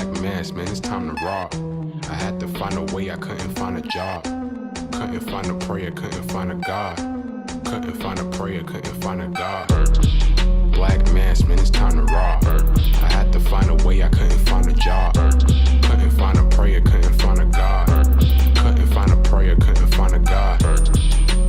Black mass, man, it's time to rob. I had to find a way, I couldn't find a job. Couldn't find a prayer, couldn't find a God. Couldn't find a prayer, couldn't find a God. Black mass, man, it's time to rob. I had to find a way, I couldn't find a job. Couldn't find a prayer, couldn't find a God. Couldn't find a prayer, couldn't find a God.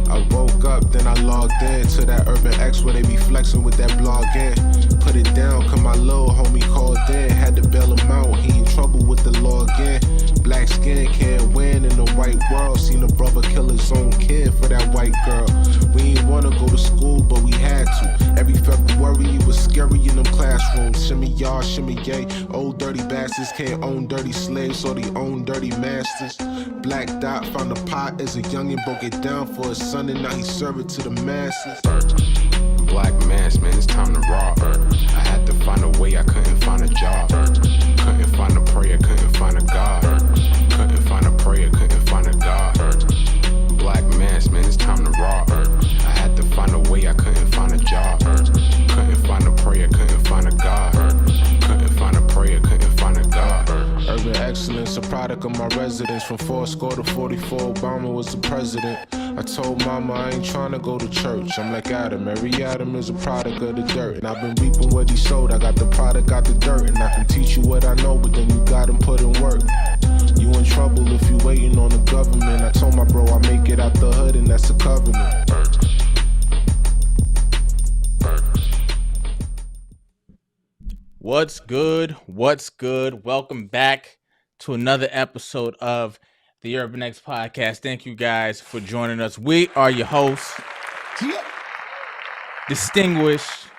I woke up, then I logged in to that Urban X where they be flexing with that blog in. Put it down, cause my little homie called in. Had to bail him out, he in trouble with the law again. Black skin can't win in the white world. Seen a brother kill his own kid for that white girl. We ain't wanna go to school, but we had to. Every February it was scary in them classrooms. Shimmy y'all, shimmy yay. Old dirty bastards can't own dirty slaves, so they own dirty masters. Black Dot found a pot as a youngin', broke it down for his son, and now he serve it to the masses. Black mass, man, it's time to rob. I had to find a way, I couldn't find a job. Couldn't find a prayer, couldn't find a God. Couldn't find a prayer, couldn't find a God. Black mass, man, it's time to rob. I had to find a way, I couldn't find a job. Couldn't find a prayer, couldn't find a God. Couldn't find a prayer, couldn't find a God. Urban excellence, a product of my residence. From 4 to 44, Obama was the president. I told mama I ain't tryna go to church. I'm like Adam, every Adam is a product of the dirt. And I've been reaping what he sowed. I got the product out the dirt. And I can teach you what I know, but then you gotta put in work. You in trouble if you waiting on the government. I told my bro I make it out the hood, and that's a covenant. What's good? What's good? Welcome back to another episode of the Urban X Podcast. Thank you guys for joining us. We are your hosts, distinguished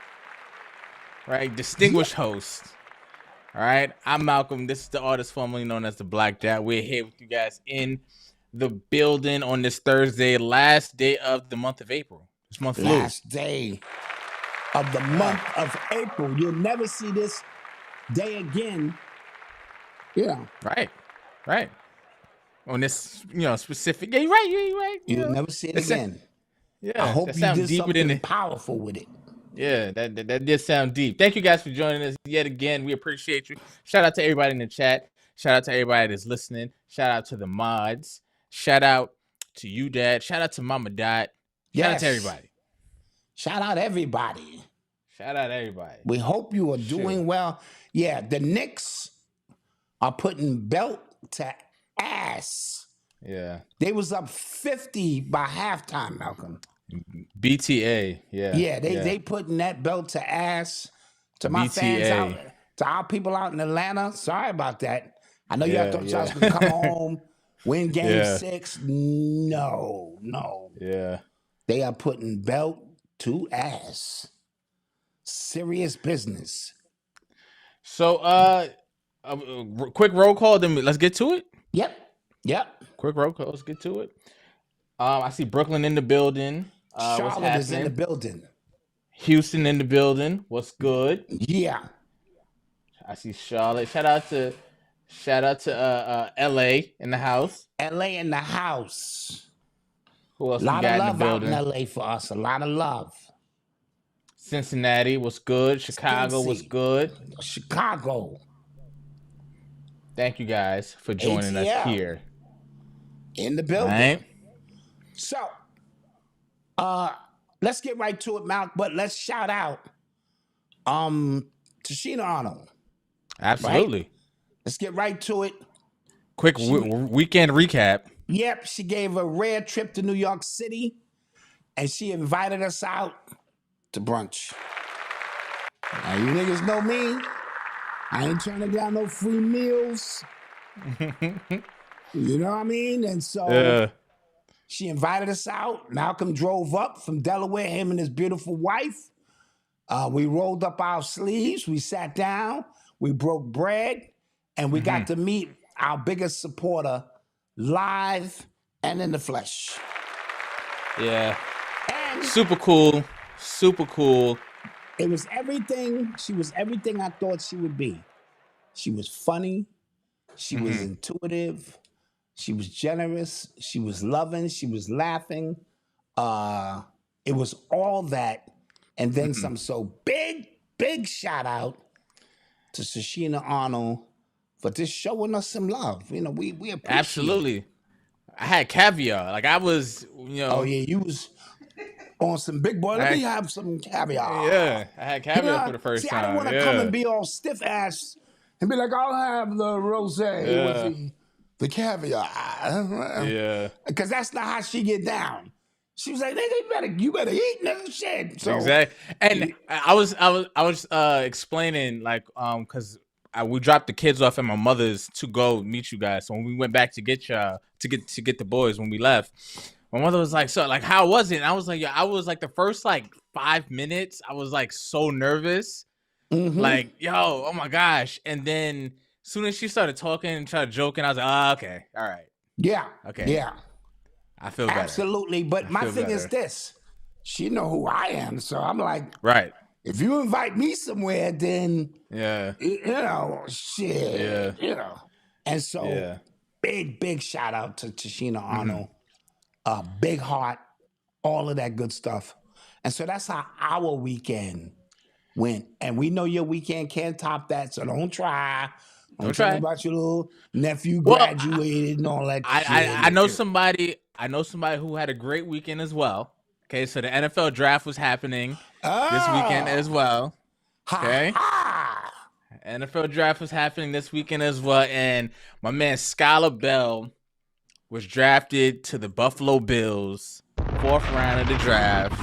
hosts. All right, I'm Malcolm. This is the artist formerly known as the Black Dot. We're here with you guys in the building on this Thursday, last day of the month of April. This month flew. Last day of the month of April. You'll never see this day again. Yeah. Right. On this, specific. Yeah, you're right. You'll never see it again. I hope you did something powerful with it. Yeah, that did sound deep. Thank you guys for joining us yet again. We appreciate you. Shout out to everybody in the chat. Shout out to everybody that's listening. Shout out to the mods. Shout out to you, Dad. Shout out to Mama Dot. Shout out to everybody. Shout out everybody. We hope you are doing well. Yeah, the Knicks are putting belt to ass. Yeah. They was up 50 by halftime, Malcolm. BTA, yeah. Yeah, they putting that belt to ass. To my fans out, to our people out in Atlanta, sorry about that. I know y'all thought y'all was going to come home, win game 6. No. Yeah. They are putting belt to ass. Serious business. So, quick roll call, then let's get to it. Yep. Quick roll call, let's get to it. I see Brooklyn in the building. Charlotte is in the building. Houston in the building. What's good? Yeah. I see Charlotte. Shout out to LA in the house. LA in the house. Who else we got in the love building? Out in LA for us. A lot of love. Cincinnati was good. Chicago was good. Chicago. Thank you guys for joining us here. In the building. All right. So, let's get right to it, Malk, but let's shout out Tashina Arnold. Absolutely. Right? Let's get right to it. Quick weekend recap. Yep, she gave a rare trip to New York City, and she invited us out to brunch. Now, you niggas know me. I ain't trying to get no free meals. You know what I mean? And so she invited us out. Malcolm drove up from Delaware, him and his beautiful wife. We rolled up our sleeves. We sat down. We broke bread. And we got to meet our biggest supporter live and in the flesh. Yeah. And super cool. It was everything. She was everything I thought she would be. She was funny. She was intuitive. She was generous. She was loving. She was laughing. It was all that. And then some. So big shout out to Tashina Arnold for just showing us some love. You know, we appreciate it. Absolutely. I had caviar. Like I was, Oh yeah, you was on some big boy. Let me have some caviar. Yeah, I had caviar for the first see, time. I don't want to come and be all stiff ass and be like, I'll have the rosé with the caviar. Yeah. Because that's not how she get down. She was like, nigga, you better eat, nigga, shit. So, exactly. And I was explaining like because we dropped the kids off at my mother's to go meet you guys. So when we went back to get y'all to get the boys when we left, my mother was like, so like how was it? And I was like, yeah, I was like the first like 5 minutes, I was like so nervous. Like, yo, oh my gosh. And then as soon as she started talking and started joking, I was like, oh, okay, all right. Yeah. Okay. Yeah. I feel better. Absolutely. But my thing is this. She know who I am. So I'm like, right. If you invite me somewhere, then yeah, you know, shit. Yeah. You know. And so big shout out to Tashina Arnold. Big heart, all of that good stuff. And so that's how our weekend went. And we know your weekend can't top that, so don't try. Don't tell me about your little nephew graduated and all that shit. I know somebody who had a great weekend as well. Okay, so the NFL draft was happening this weekend as well. Okay. NFL draft was happening this weekend as well. And my man Skylar Bell was drafted to the Buffalo Bills, 4th round of the draft.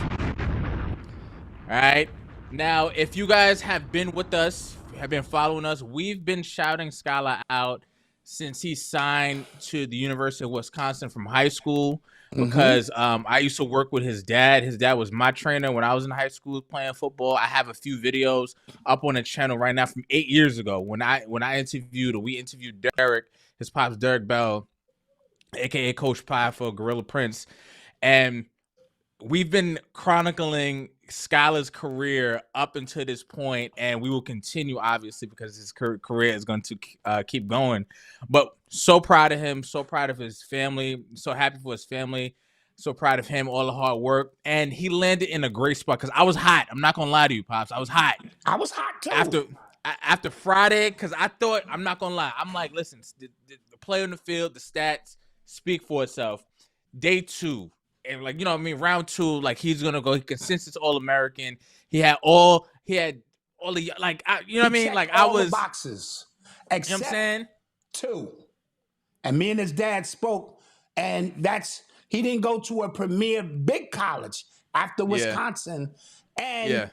All right. Now, if you guys have been with us, have been following us, we've been shouting Skylar out since he signed to the University of Wisconsin from high school because I used to work with his dad. His dad was my trainer when I was in high school playing football. I have a few videos up on the channel right now from 8 years ago when we interviewed Derek, his pops Derek Bell, aka Coach Pie for Gorilla Prince, and we've been chronicling Skylar's career up until this point, and we will continue, obviously, because his career is going to keep going. But so proud of him, so proud of his family, so happy for his family, so proud of him, all the hard work. And he landed in a great spot because I was hot. I'm not going to lie to you, Pops. I was hot. I was hot, too. After Friday, because I thought, I'm not going to lie, I'm like, listen, the play on the field, the stats speak for itself. Day 2. And like, you know what I mean? Round 2, like he's gonna go consensus All-American. He had all the like you know what I mean? Like I was the boxes. Except you know what I'm saying? 2. And me and his dad spoke, and he didn't go to a premier big college after Wisconsin. And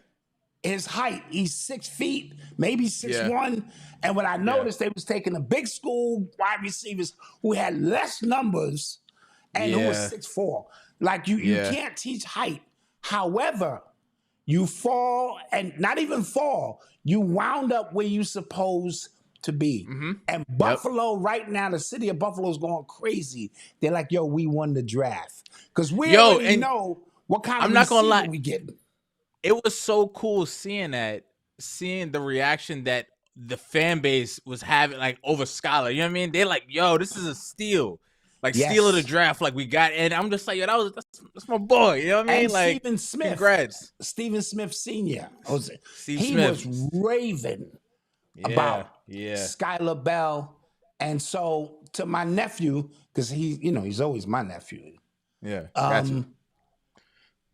his height, he's 6 feet, maybe 6'1". And what I noticed, they was taking the big school wide receivers who had less numbers and who was 6'4". Like you can't teach height. However, you fall and not even fall. You wound up where you supposed to be. And Buffalo right now, the city of Buffalo is going crazy. They're like, yo, we won the draft. Because we already know what kind of receiver we getting. It was so cool seeing the reaction that the fan base was having like over Skylar. You know what I mean? They're like, yo, this is a steal. Like steal of the draft, like we got, and I'm just like, yo, that's my boy. You know what I mean? And like Stephen Smith, congrats, Stephen Smith Sr. He was raving about Skylar Bell, and so to my nephew, because he's always my nephew. Yeah, gotcha.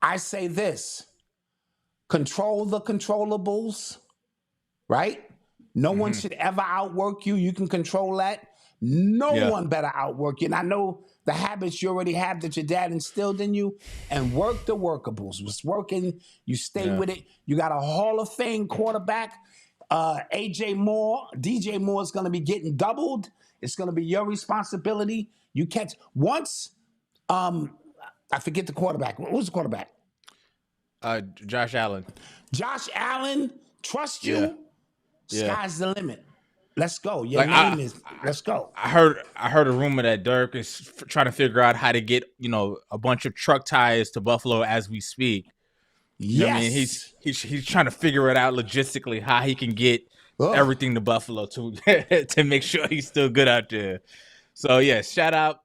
I say this: control the controllables, right? No one should ever outwork you. You can control that. No one better outwork you. And I know the habits you already have that your dad instilled in you, and work the workables. What's working, you stay with it. You got a Hall of Fame quarterback, DJ Moore is going to be getting doubled. It's going to be your responsibility. You catch once, I forget the quarterback. What was the quarterback? Josh Allen. Josh Allen, trust you. Sky's the limit. Let's go. Let's go. I heard a rumor that Dirk is trying to figure out how to get, a bunch of truck tires to Buffalo as we speak. You know what I mean? He's trying to figure it out logistically how he can get everything to Buffalo to make sure he's still good out there. So shout out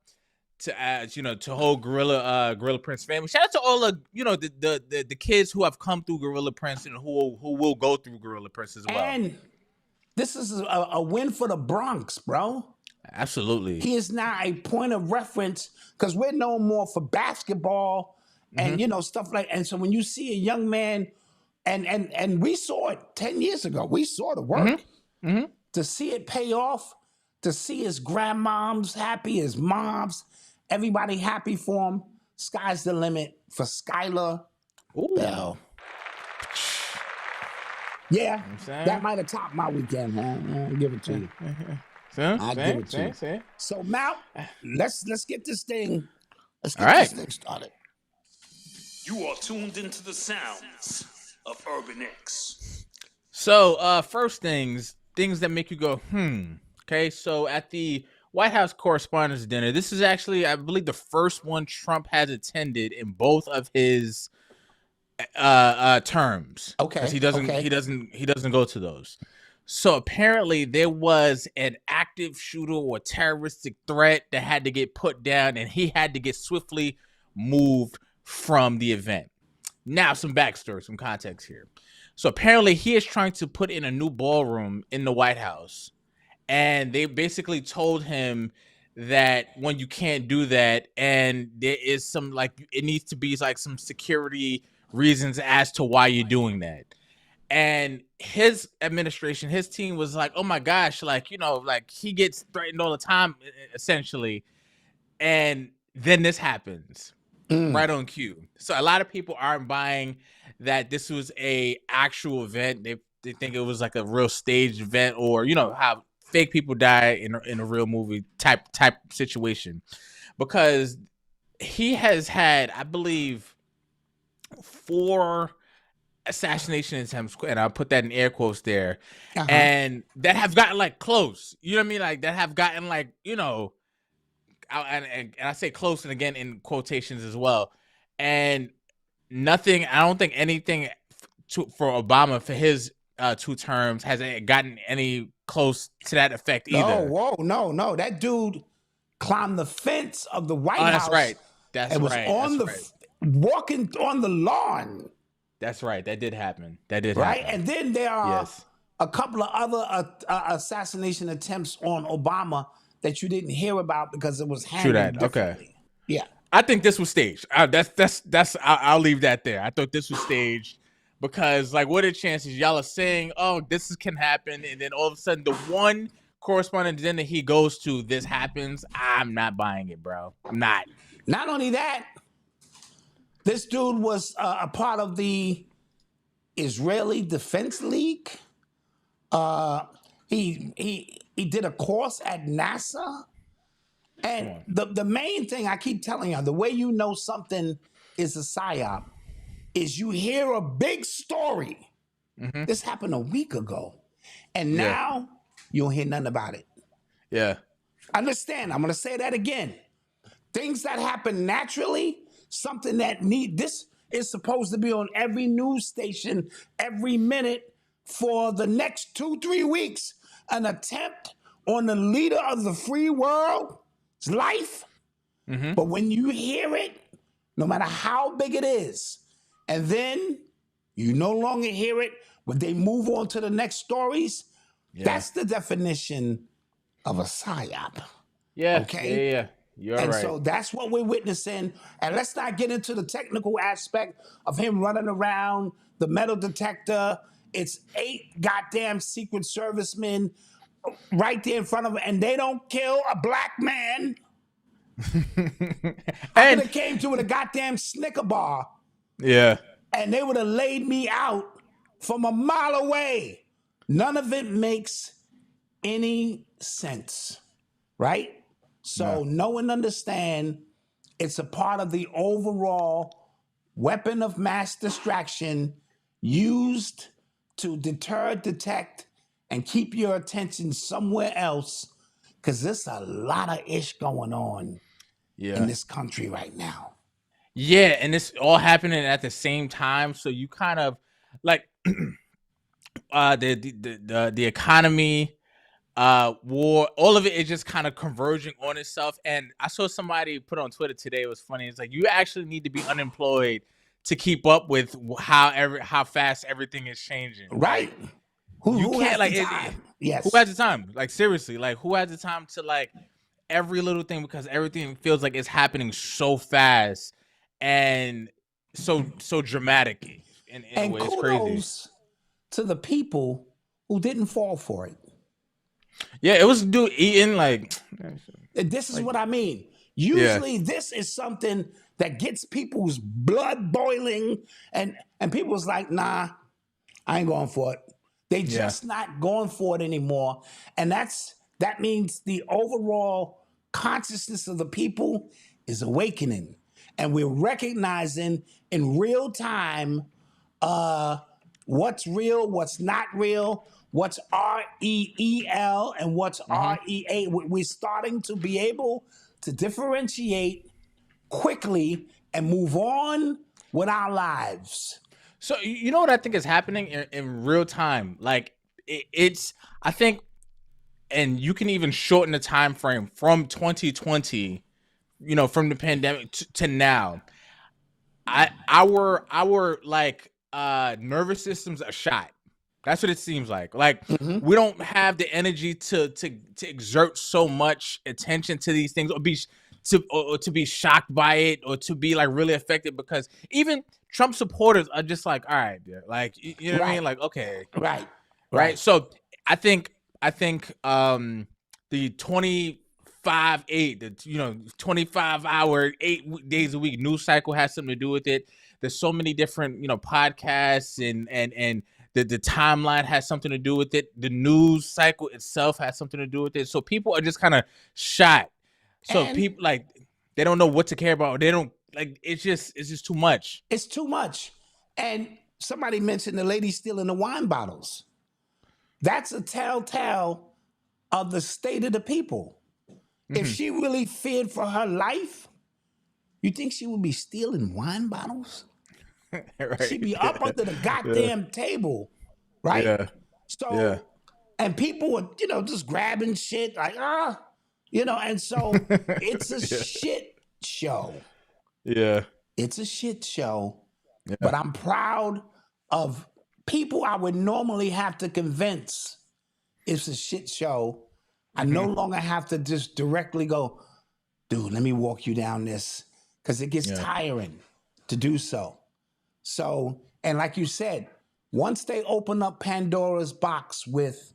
to to whole Gorilla Prince family. Shout out to all the kids who have come through Gorilla Prince and who will go through Gorilla Prince as well. And This is a win for the Bronx, bro. Absolutely. He is now a point of reference because we're known more for basketball and stuff like. And so when you see a young man, and we saw it 10 years ago, we saw the work. To see it pay off, to see his grandmoms happy, his moms, everybody happy for him. Sky's the limit for Skylar Bell. Yeah, that might have topped my weekend. I'll give it to you. I'll give it to you. So Mal, let's get this thing. Let's get this thing started. You are tuned into the sounds of Urban X. So, first things that make you go, Okay, so at the White House Correspondents' Dinner, this is actually, I believe, the first one Trump has attended in both of his terms. Okay, he doesn't go to those. So apparently there was an active shooter or terroristic threat that had to get put down, and he had to get swiftly moved from the event. Now, some backstory, some context here. So apparently he is trying to put in a new ballroom in the White House, and they basically told him that when you can't do that, and there is some it needs to be some security reasons as to why you're doing that. And his administration, his team was like, oh my gosh, he gets threatened all the time, essentially. And then this happens right on cue. So a lot of people aren't buying that this was a actual event. They think it was like a real staged event, or how fake people die in a real movie type situation, because he has had, I believe, 4 assassination attempts, and I'll put that in air quotes there, and that have gotten close. You know what I mean? That have gotten and I say close, and again in quotations as well. And nothing. I don't think anything for Obama for his 2 terms has gotten any close to that effect either. No. That dude climbed the fence of the White House. That's right. That's right. Walking on the lawn. That's right. That did happen. Right. Happen. And then there are a couple of other assassination attempts on Obama that you didn't hear about because it was handled differently. Okay. Yeah. I think this was staged. I'll leave that there. I thought this was staged because, what are the chances y'all are saying, oh, this can happen, and then all of a sudden the one correspondent dinner he goes to, this happens? I'm not buying it, bro. I'm not. Not only that, this dude was a part of the Israeli Defense League. He did a course at NASA. And the main thing I keep telling you, the way you know something is a psyop, is you hear a big story. This happened a week ago. And now you don't hear nothing about it. Yeah. Understand, I'm going to say that again. Things that happen naturally, something that this is supposed to be on every news station every minute for the next 2-3 weeks. An attempt on the leader of the free world's life. But when you hear it, no matter how big it is, and then you no longer hear it, but they move on to the next stories, that's the definition of a psyop. Yeah. Okay. Yeah. You're right. And so that's what we're witnessing. And let's not get into the technical aspect of him running around, the metal detector. It's 8 goddamn Secret Servicemen right there in front of him, and they don't kill a black man. I could have came to with a goddamn Snicker bar. Yeah. And they would have laid me out from a mile away. None of it makes any sense, right? So know and understand it's a part of the overall weapon of mass distraction used to deter, detect, and keep your attention somewhere else, because there's a lot of ish going on in this country right now. Yeah, and it's all happening at the same time. So you kind of the economy, war, all of it is just kind of converging on itself. And I saw somebody put on Twitter today, it was funny. It's you actually need to be unemployed to keep up with how fast everything is changing. Right. You can't Yes. Who has the time? Like seriously, like who has the time to like every little thing, because everything feels like it's happening so fast and so dramatic in a And way. It's crazy. kudos to the people who didn't fall for it. Yeah, it was dude eating like And this is what I mean. Yeah. Usually this is something that gets people's blood boiling and people's like, nah, I ain't going for it. They just not going for it anymore. And that means the overall consciousness of the people is awakening. And we're recognizing in real time what's real, what's not real, what's REEL and what's REA. We're starting to be able to differentiate quickly and move on with our lives. So you know what I think is happening in real time? Like it's I think, and you can even shorten the time frame from 2020, you know, from the pandemic to now. Our like nervous systems are shot. That's what it seems like. Like we don't have the energy to exert so much attention to these things, or to be shocked by it, or to be like really affected, because even Trump supporters are just like, all right, dude. Like you know what I mean? Like okay, Right. So I think the 25/8, the 25-hour 8 days a week news cycle has something to do with it. There's so many different podcasts and the timeline has something to do with it. The news cycle itself has something to do with it. So people are just kind of shot. So people like they don't know what to care about. They don't like it's just too much. It's too much. And somebody mentioned the lady stealing the wine bottles. That's a telltale of the state of the people. If she really feared for her life, you think she would be stealing wine bottles? Right. She'd be up under the goddamn table, right? Yeah. So, and people were, just grabbing shit like, and so it's a shit show. Yeah. It's a shit show, but I'm proud of people I would normally have to convince it's a shit show. I no longer have to just directly go, dude, let me walk you down this, because it gets tiring to do so. So, and like you said, once they open up Pandora's box with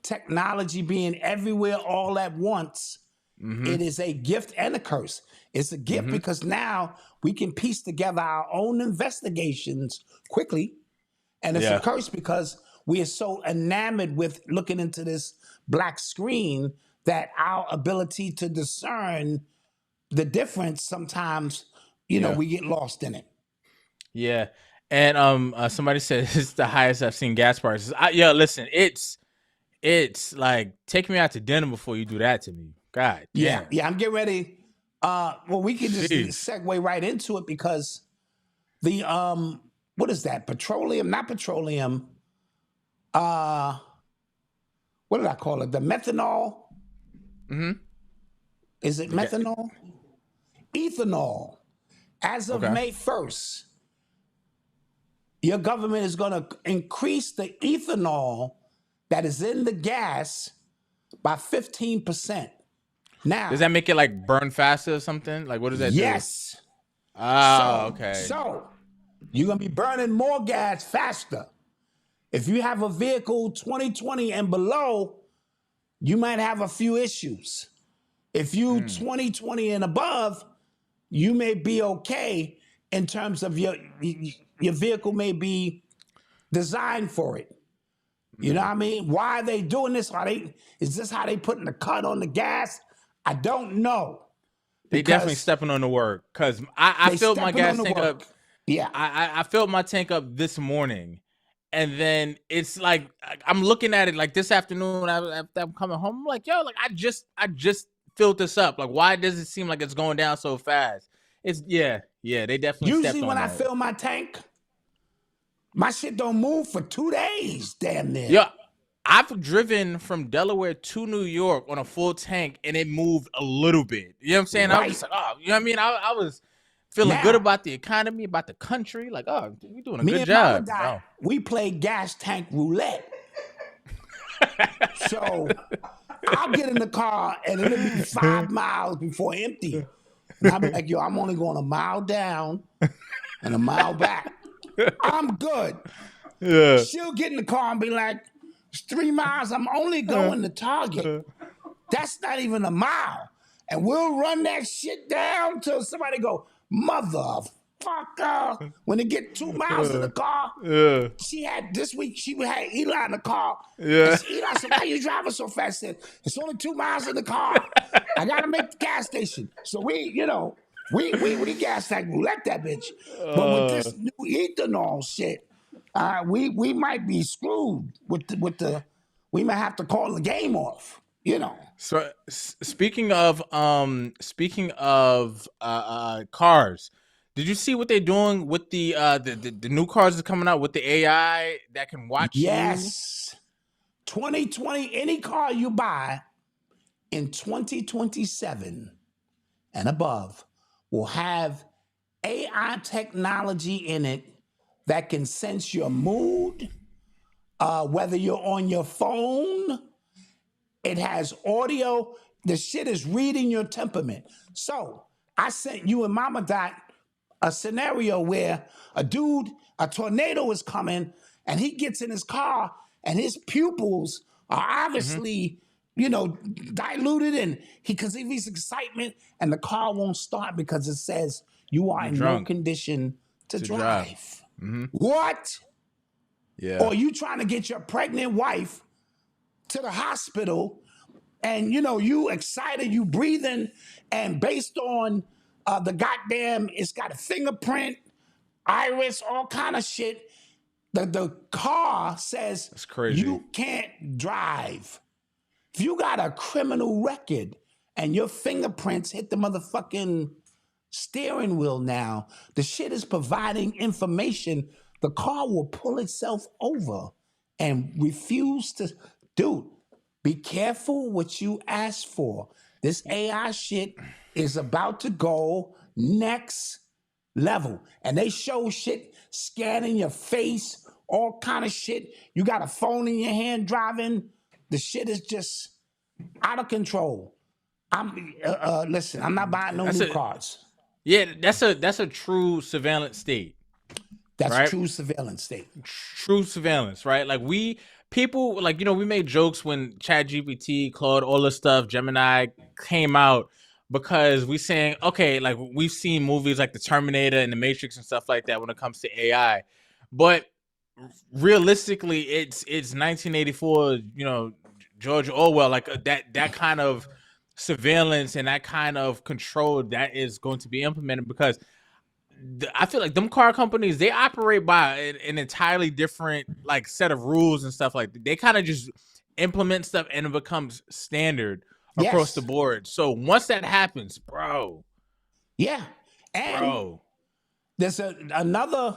technology being everywhere all at once, it is a gift and a curse. It's a gift because now we can piece together our own investigations quickly. And it's a curse because we are so enamored with looking into this black screen that our ability to discern the difference sometimes, we get lost in it. Yeah. And somebody said it's the highest I've seen gas prices. Listen, it's like take me out to dinner before you do that to me. God damn. Yeah, I'm getting ready. Well, we can just segue right into it because the what is that? Petroleum, not petroleum. What did I call it? The methanol. Is it methanol? Ethanol. As of May 1st, your government is going to increase the ethanol that is in the gas by 15%. Now, does that make it like burn faster or something? Like, what does that do? Yes. Okay. So you're going to be burning more gas faster. If you have a vehicle 2020 and below, you might have a few issues. If you 2020 and above, you may be okay in terms of your vehicle may be designed for it. You know what I mean? Why are they doing this? Is this how they putting the cut on the gas? I don't know. They definitely stepping on the work because I filled my gas tank up. Yeah, I filled my tank up this morning, and then it's like I'm looking at it like this afternoon after I'm coming home. I'm like, yo, like I just filled this up. Like, why does it seem like it's going down so fast? It's they definitely. Usually when I fill my tank, my shit don't move for 2 days. Damn near. Yeah. I've driven from Delaware to New York on a full tank, and it moved a little bit. You know what I'm saying? I was just like, oh, you know what I mean? I was feeling good about the economy, about the country. Like, oh, we're doing a good job. We played gas tank roulette. So I'll get in the car and it'll be 5 miles before empty. And I'll be like, yo, I'm only going a mile down and a mile back. I'm good. Yeah. She'll get in the car and be like, it's 3 miles. I'm only going to Target. That's not even a mile. And we'll run that shit down till somebody go, motherfucker. When they get 2 miles in the car, she had this week, she had Eli in the car. Yeah. And Eli said, why are you driving so fast? I said, it's only 2 miles in the car. I got to make the gas station. So we gas that roulette that bitch. But with this new ethanol shit, we might be screwed with the we might have to call the game off, you know. So speaking of cars, did you see what they're doing with the new cars that are coming out with the AI that can watch you? Yes. 2020, any car you buy in 2027 and above will have AI technology in it that can sense your mood, whether you're on your phone. It has audio. The shit is reading your temperament. So I sent you and Mama Dot a scenario where a tornado is coming and he gets in his car and his pupils are obviously, diluted, and because of his excitement, and the car won't start because it says you are in no condition to drive. What? Yeah. Or you trying to get your pregnant wife to the hospital, and you excited, you breathing, and based on the goddamn, it's got a fingerprint, iris, all kind of shit. The car says that's crazy. You can't drive. If you got a criminal record and your fingerprints hit the motherfucking steering wheel now, the shit is providing information. The car will pull itself over and refuse to. Dude, be careful what you ask for. This AI shit is about to go next level. And they show shit scanning your face, all kind of shit. You got a phone in your hand driving. The shit is just out of control. Listen, I'm not buying no new cars. Yeah, that's a true surveillance state. That's right? True surveillance state. True surveillance, right? Like we made jokes when ChatGPT, Claude, all this stuff, Gemini came out because we saying, okay, like we've seen movies like The Terminator and The Matrix and stuff like that when it comes to AI. But realistically, it's 1984, George Orwell, like that kind of surveillance and that kind of control that is going to be implemented, because I feel like them car companies, they operate by an entirely different like set of rules and stuff. Like they kind of just implement stuff and it becomes standard across the board. So once that happens, bro. Yeah. And there's another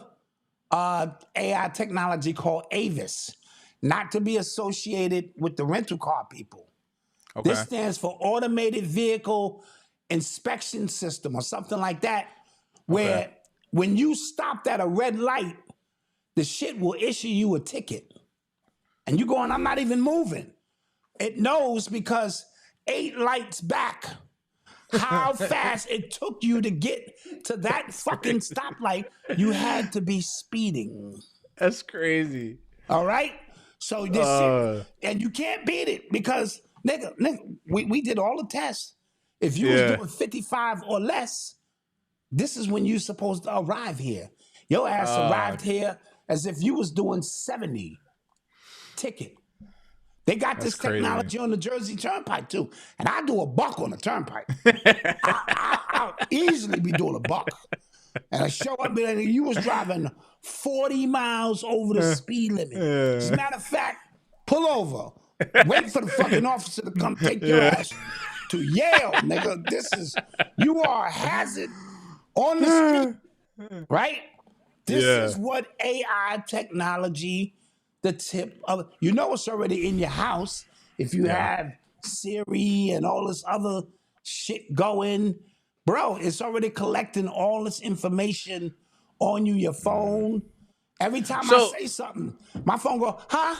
AI technology called Avis, not to be associated with the rental car people. Okay. This stands for Automated Vehicle Inspection System or something like that, where when you stopped at a red light, the shit will issue you a ticket. And you're going, I'm not even moving. It knows because 8 lights back how fast it took you to get to that fucking stoplight. You had to be speeding. That's crazy. All right? So this shit, and you can't beat it because, nigga, we did all the tests. If you was doing 55 or less, this is when you're supposed to arrive here. Your ass arrived here as if you was doing 70. Ticket. They got this technology on the Jersey Turnpike too. And I do $1 on the Turnpike. I'll easily be doing $1. And I show up and you was driving 40 miles over the speed limit. As a matter of fact, pull over. Wait for the fucking officer to come take your ass to Yale, nigga. You are a hazard on the street, right? This is what AI technology, the tip of, it's already in your house. If you have Siri and all this other shit going, bro, it's already collecting all this information on you, your phone. Every time I say something, my phone go, huh?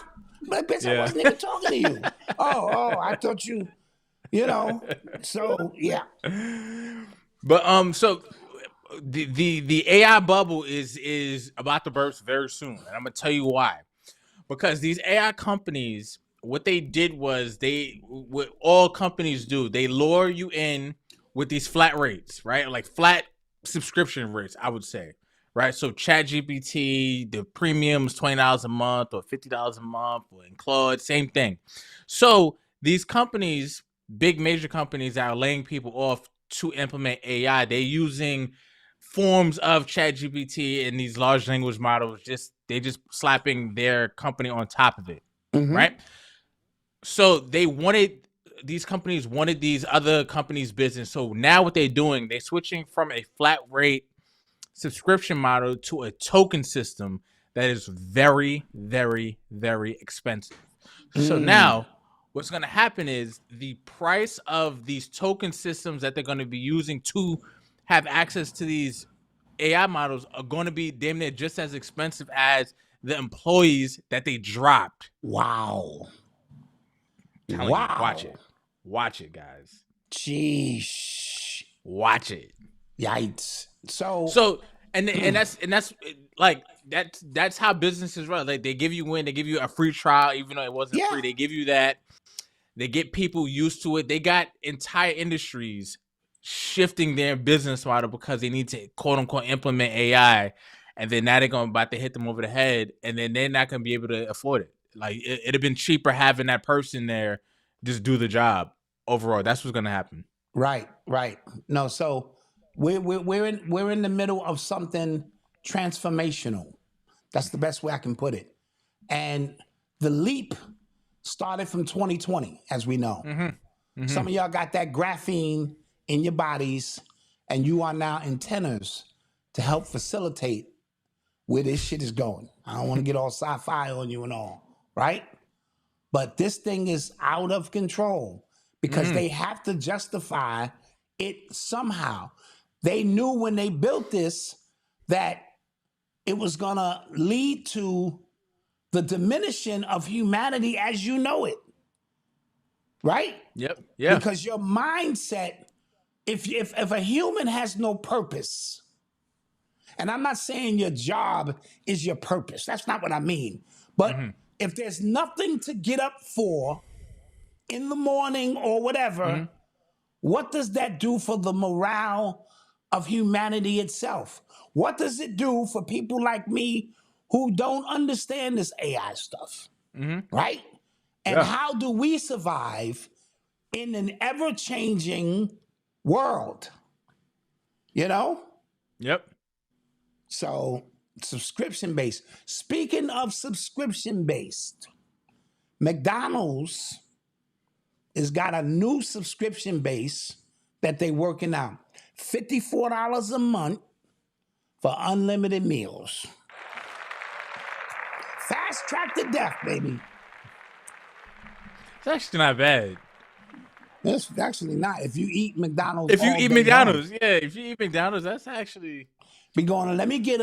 But bitch, I Yeah. wasn't even talking to you. Oh, I thought you know. So yeah. But so the AI bubble is about to burst very soon, and I'm gonna tell you why. Because these AI companies, what they did was what all companies do, they lure you in with these flat rates, right? Like flat subscription rates, I would say, right? So ChatGPT, the premium's $20 a month or $50 a month, or in Claude, same thing. So these companies, big major companies that are laying people off to implement AI, they're using forms of ChatGPT and these large language models. They just slapping their company on top of it, right? So these companies wanted these other companies' business. So now what they're doing, they're switching from a flat rate subscription model to a token system that is very, very, very expensive. So now what's going to happen is the price of these token systems that they're going to be using to have access to these AI models are going to be damn near just as expensive as the employees that they dropped. Wow. Telling you, watch it, guys. Jeez. Watch it. Yikes. So and that's like that's how businesses run. Like they give you a free trial, even though it wasn't free. They give you that. They get people used to it. They got entire industries shifting their business model because they need to quote unquote implement AI, and then now they're about to hit them over the head, and then they're not gonna be able to afford it. Like it'd have been cheaper having that person there just do the job overall. That's what's gonna happen. Right. No, so we're in the middle of something transformational. That's the best way I can put it. And the leap started from 2020, as we know. Some of y'all got that graphene in your bodies, and you are now antennas to help facilitate where this shit is going. I don't want to get all sci-fi on you and all, right? But this thing is out of control because they have to justify it somehow. They knew when they built this that it was going to lead to the diminishing of humanity as you know it. Right? Yep. Yeah. Because your mindset, if a human has no purpose, and I'm not saying your job is your purpose. That's not what I mean. But if there's nothing to get up for in the morning or whatever, what does that do for the morale of humanity itself? What does it do for people like me who don't understand this AI stuff? Right? And how do we survive in an ever-changing world? You know? Yep. So, subscription-based. Speaking of subscription-based, McDonald's has got a new subscription base that they're working out. $54 a month for unlimited meals. Fast track to death, baby. It's actually not bad. It's actually not. If you eat McDonald's, If you all eat day McDonald's, long, if you eat McDonald's, that's actually be going. Let me get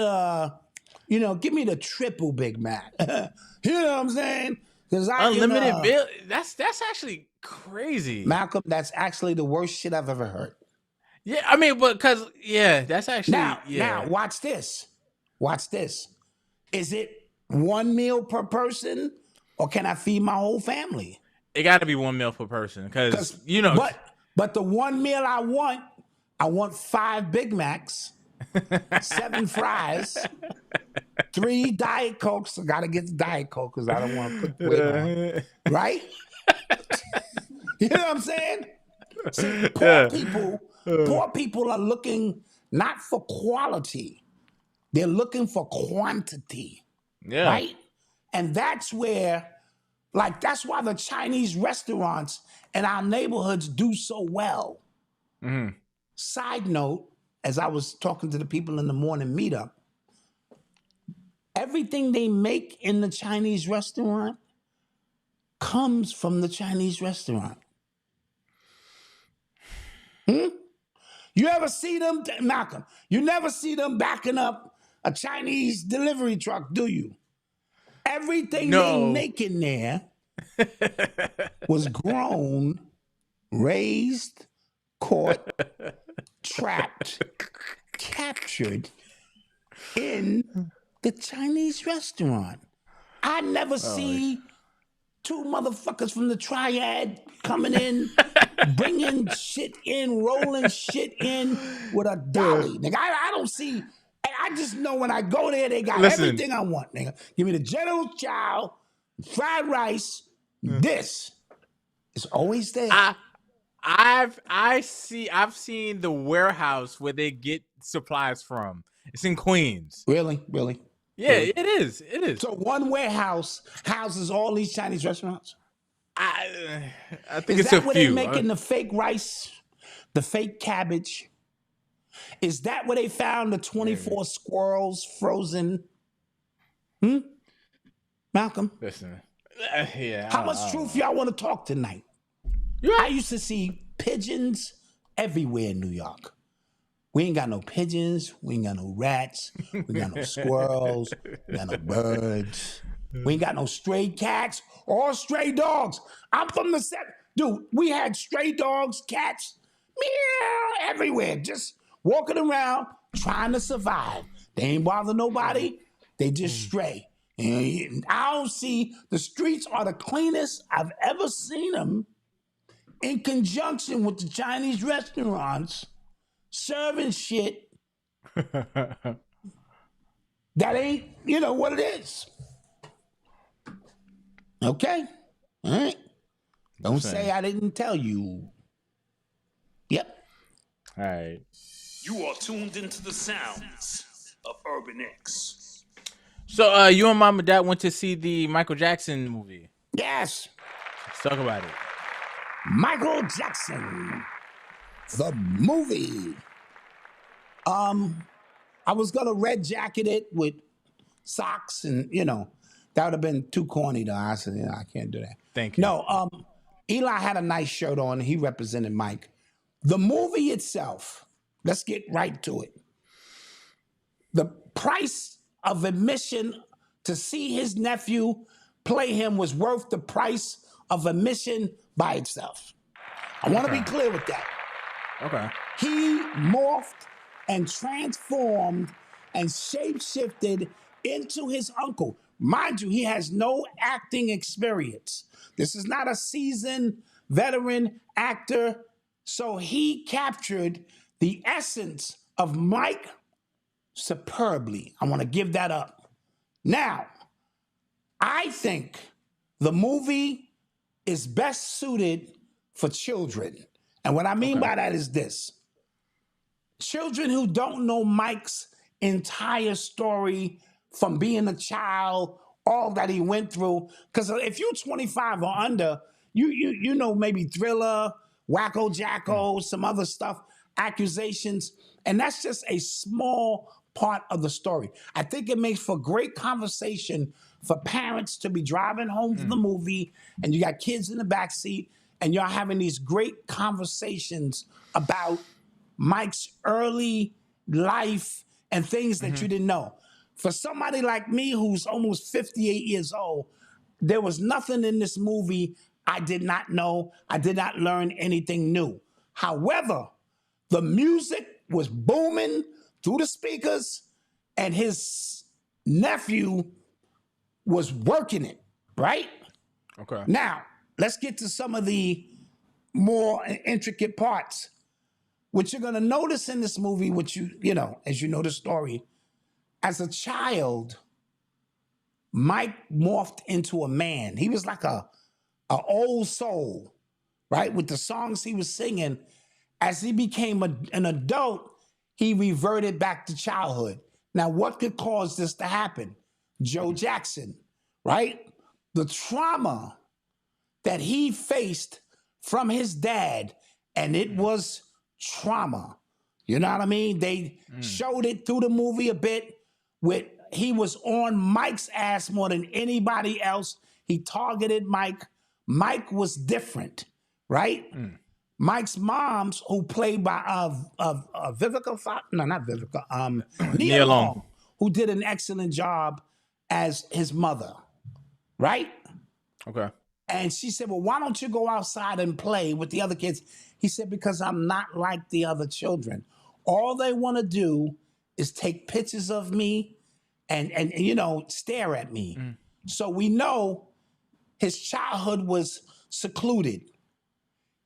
give me the triple Big Mac. You know what I'm saying? Because unlimited meal. That's actually crazy. Malcolm, that's actually the worst shit I've ever heard. Yeah, I mean, but that's actually now watch this. Watch this. Is it one meal per person, or can I feed my whole family? It got to be one meal per person because But the one meal I want 5 Big Macs, 7 fries, 3 Diet Cokes. I gotta get the Diet Coke because I don't want to put weight on. Right? You know what I'm saying? See, poor people are looking not for quality, they're looking for quantity. Yeah. Right? And that's where, that's why the Chinese restaurants in our neighborhoods do so well. Side note, as I was talking to the people in the morning meetup, everything they make in the Chinese restaurant comes from the Chinese restaurant. You ever see them, Malcolm? You never see them backing up a Chinese delivery truck, do you? Everything they No. making there was grown, raised, caught, trapped, captured in the Chinese restaurant. I never see two motherfuckers from the triad coming in, bringing shit in, rolling shit in with a dolly. Nigga, I don't see. And I just know when I go there, they got Listen. everything I want, nigga. Give me the General Chow, fried rice. This is always there. I've seen the warehouse where they get supplies from. It's in Queens. Really? Yeah, it is. It is. So one warehouse houses all these Chinese restaurants? I think Is it's that a where few. they're making the fake rice, the fake cabbage? Is that where they found the 24 squirrels frozen? Malcolm? Listen. Yeah. How much truth y'all want to talk tonight? I used to see pigeons everywhere in New York. We ain't got no pigeons. We ain't got no rats. We got no squirrels. We got no birds. We ain't got no stray cats or stray dogs. I'm from the set. Dude, we had stray dogs, cats, meow, everywhere. Just walking around trying to survive. They ain't bother nobody. They just stray. And I don't see, the streets are the cleanest I've ever seen them in conjunction with the Chinese restaurants serving shit that ain't, what it is. Okay? All right. Don't say I didn't tell you. Yep. All right. You are tuned into the sounds of Urban X. So you and Mom and Dad went to see the Michael Jackson movie. Yes. Let's talk about it. Michael Jackson, the movie. I was gonna red jacket it with socks and that would have been too corny though. I said, I can't do that. Thank you. No, Eli had a nice shirt on. He represented Mike. The movie itself, let's get right to it. The price of admission to see his nephew play him was worth the price of admission by itself. I want to be clear with that. Okay. He morphed and transformed and shape-shifted into his uncle. Mind you, he has no acting experience. This is not a seasoned veteran actor. So he captured the essence of Mike superbly. I want to give that up. Now, I think the movie is best suited for children. And what I mean by that is this. Children who don't know Mike's entire story from being a child, all that he went through. Because if you're 25 or under, you know maybe Thriller, Wacko Jacko, some other stuff, accusations. And that's just a small part of the story. I think it makes for great conversation for parents to be driving home from the movie and you got kids in the back seat and y'all having these great conversations about Mike's early life and things that you didn't know. For somebody like me who's almost 58 years old, there was nothing in this movie I did not know. I did not learn anything new. However, the music was booming through the speakers and his nephew was working it, right? Okay. Now, let's get to some of the more intricate parts. What you're going to notice in this movie, which as you know the story, as a child, Mike morphed into a man. He was like a old soul, right? With the songs he was singing. As he became an adult, he reverted back to childhood. Now, what could cause this to happen? Joe Jackson, right? The trauma that he faced from his dad, and it was trauma. You know what I mean? They showed it through the movie a bit. He was on Mike's ass more than anybody else. He targeted Mike. Mike was different, right? Mike's mom's, who played by Vivica, not Vivica, Nia Long, who did an excellent job as his mother. right? Okay. And she said, well, why don't you go outside and play with the other kids? He said, because I'm not like the other children. All they want to do is take pictures of me and stare at me. So we know his childhood was secluded.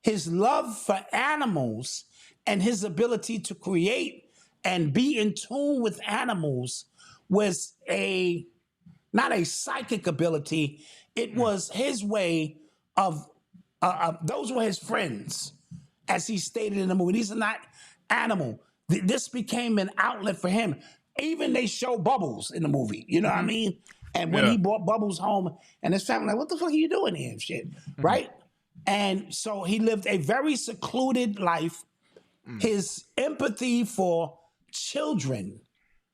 His love for animals and his ability to create and be in tune with animals was not a psychic ability. It was his way of, those were his friends, as he stated in the movie. These are not animal. This became an outlet for him. Even they show Bubbles in the movie, you know what I mean? And when he brought Bubbles home and his family, like, what the fuck are you doing here and shit, right? And so he lived a very secluded life. His empathy for children,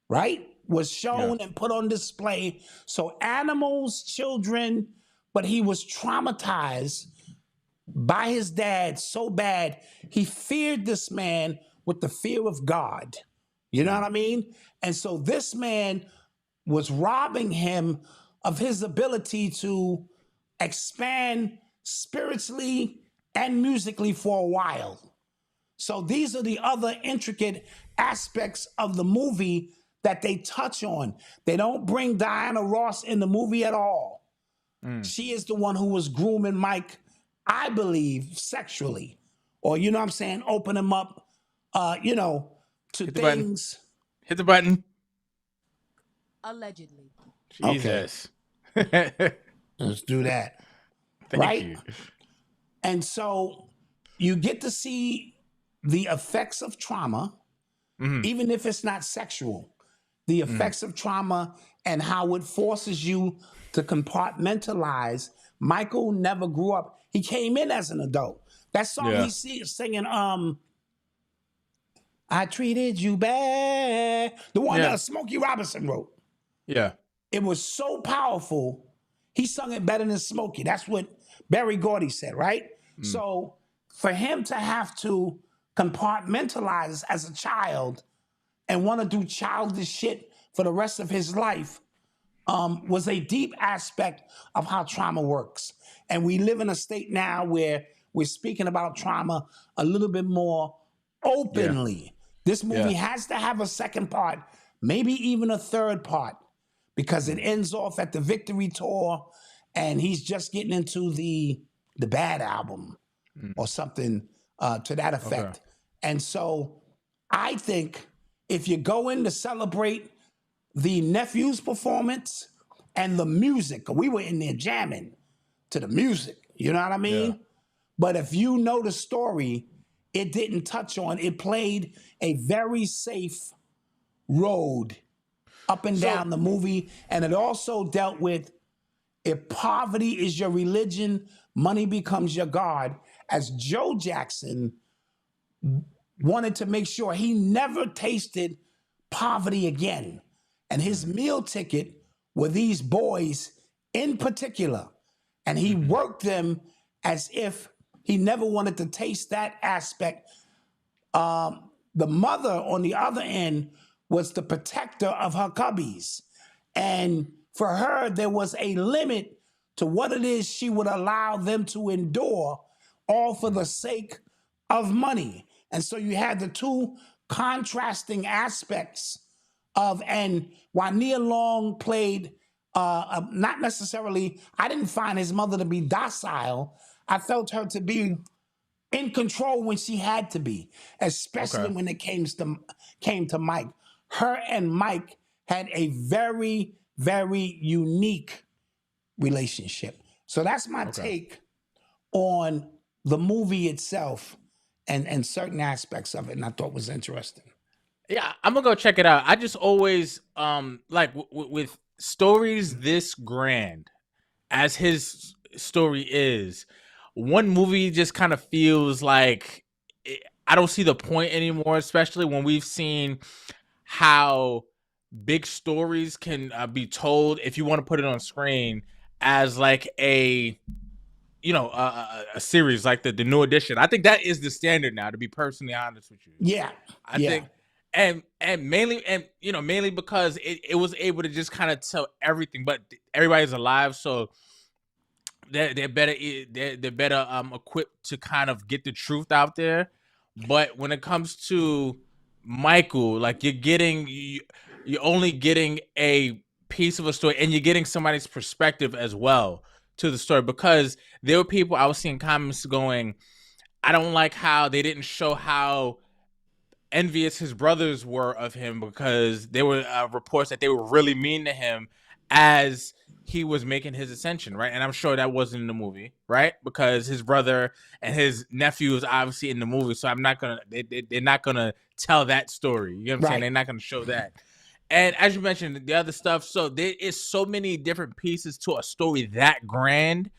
right, was shown and put on display. So animals, children, but he was traumatized by his dad so bad, he feared this man with the fear of God. You know what I mean? And so this man was robbing him of his ability to expand spiritually and musically for a while. So these are the other intricate aspects of the movie that they touch on. They don't bring Diana Ross in the movie at all. She is the one who was grooming Mike, I believe, sexually. Or, you know what I'm saying, open him up, to Hit the things. button. Hit the button. Allegedly. Jesus. Let's do that. Thank you. And so you get to see the effects of trauma, even if it's not sexual, the effects of trauma and how it forces you to compartmentalize. Michael never grew up. He came in as an adult. That song he's singing, I treated you bad. The one that Smokey Robinson wrote. Yeah. It was so powerful. He sung it better than Smokey. That's what Berry Gordy said, right? So for him to have to compartmentalize as a child and want to do childish shit for the rest of his life was a deep aspect of how trauma works. And we live in a state now where we're speaking about trauma a little bit more openly. This movie has to have a second part, maybe even a third part, because it ends off at the Victory Tour and he's just getting into the Bad album or something to that effect. Okay. And so I think if you go in to celebrate the nephew's performance and the music, we were in there jamming to the music, you know what I mean? Yeah. But if you know the story, it didn't touch on, it played a very safe road up and down the movie. And it also dealt with, if poverty is your religion, money becomes your God, as Joe Jackson wanted to make sure he never tasted poverty again. And his meal ticket were these boys in particular. And he worked them as if he never wanted to taste that aspect. The mother, on the other end, was the protector of her cubbies. And for her, there was a limit to what it is she would allow them to endure, all for the sake of money. And so you had the two contrasting aspects of, and while Nia Long played, not necessarily, I didn't find his mother to be docile. I felt her to be in control when she had to be, especially when it came to Mike. Her and Mike had a very, very unique relationship. So that's my take on the movie itself and certain aspects of it, and I thought was interesting. Yeah, I'm gonna go check it out. I just always like with stories this grand as his story is, one movie just kind of feels like I don't see the point anymore, especially when we've seen how big stories can be told, if you want to put it on screen, as like a series like the New Edition. I think that is the standard now, to be personally honest with you. Yeah. I think and mainly because it was able to just kind of tell everything, but everybody's alive, so they're better they're better equipped to kind of get the truth out there. But when it comes to Michael, like you're only getting a piece of a story, and you're getting somebody's perspective as well to the story, because there were people I was seeing comments going, I don't like how they didn't show how envious his brothers were of him, because there were reports that they were really mean to him as he was making his ascension, right? And I'm sure that wasn't in the movie, right? Because his brother and his nephew is obviously in the movie, so I'm not gonna they're not gonna tell that story. You know what I'm saying? They're not gonna show that. And as you mentioned, the other stuff, so there is so many different pieces to a story that grand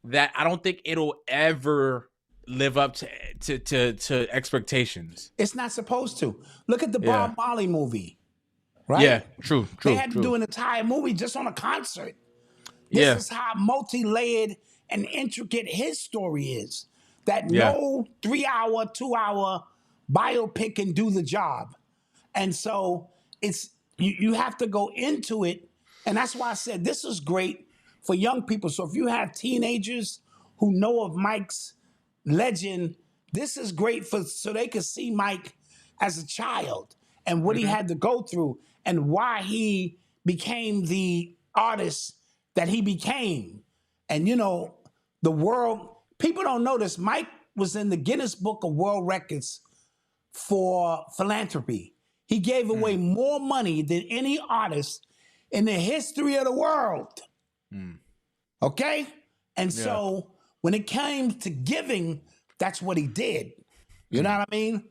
that I don't think it'll ever live up to expectations. It's not supposed to. Look at the Bob Marley movie, right? Yeah, true. They had to do an entire movie just on a concert. This is how multi-layered and intricate his story is. That no 3-hour, 2-hour biopic can do the job. And so it's you have to go into it. And that's why I said this is great for young people. So if you have teenagers who know of Mike's legend, this is great so they can see Mike as a child and what he had to go through and why he became the artist that he became. And you know, the world, people don't know this. Mike was in the Guinness Book of World Records for philanthropy. He gave away more money than any artist in the history of the world. Okay? And so when it came to giving, that's what he did. You know what I mean?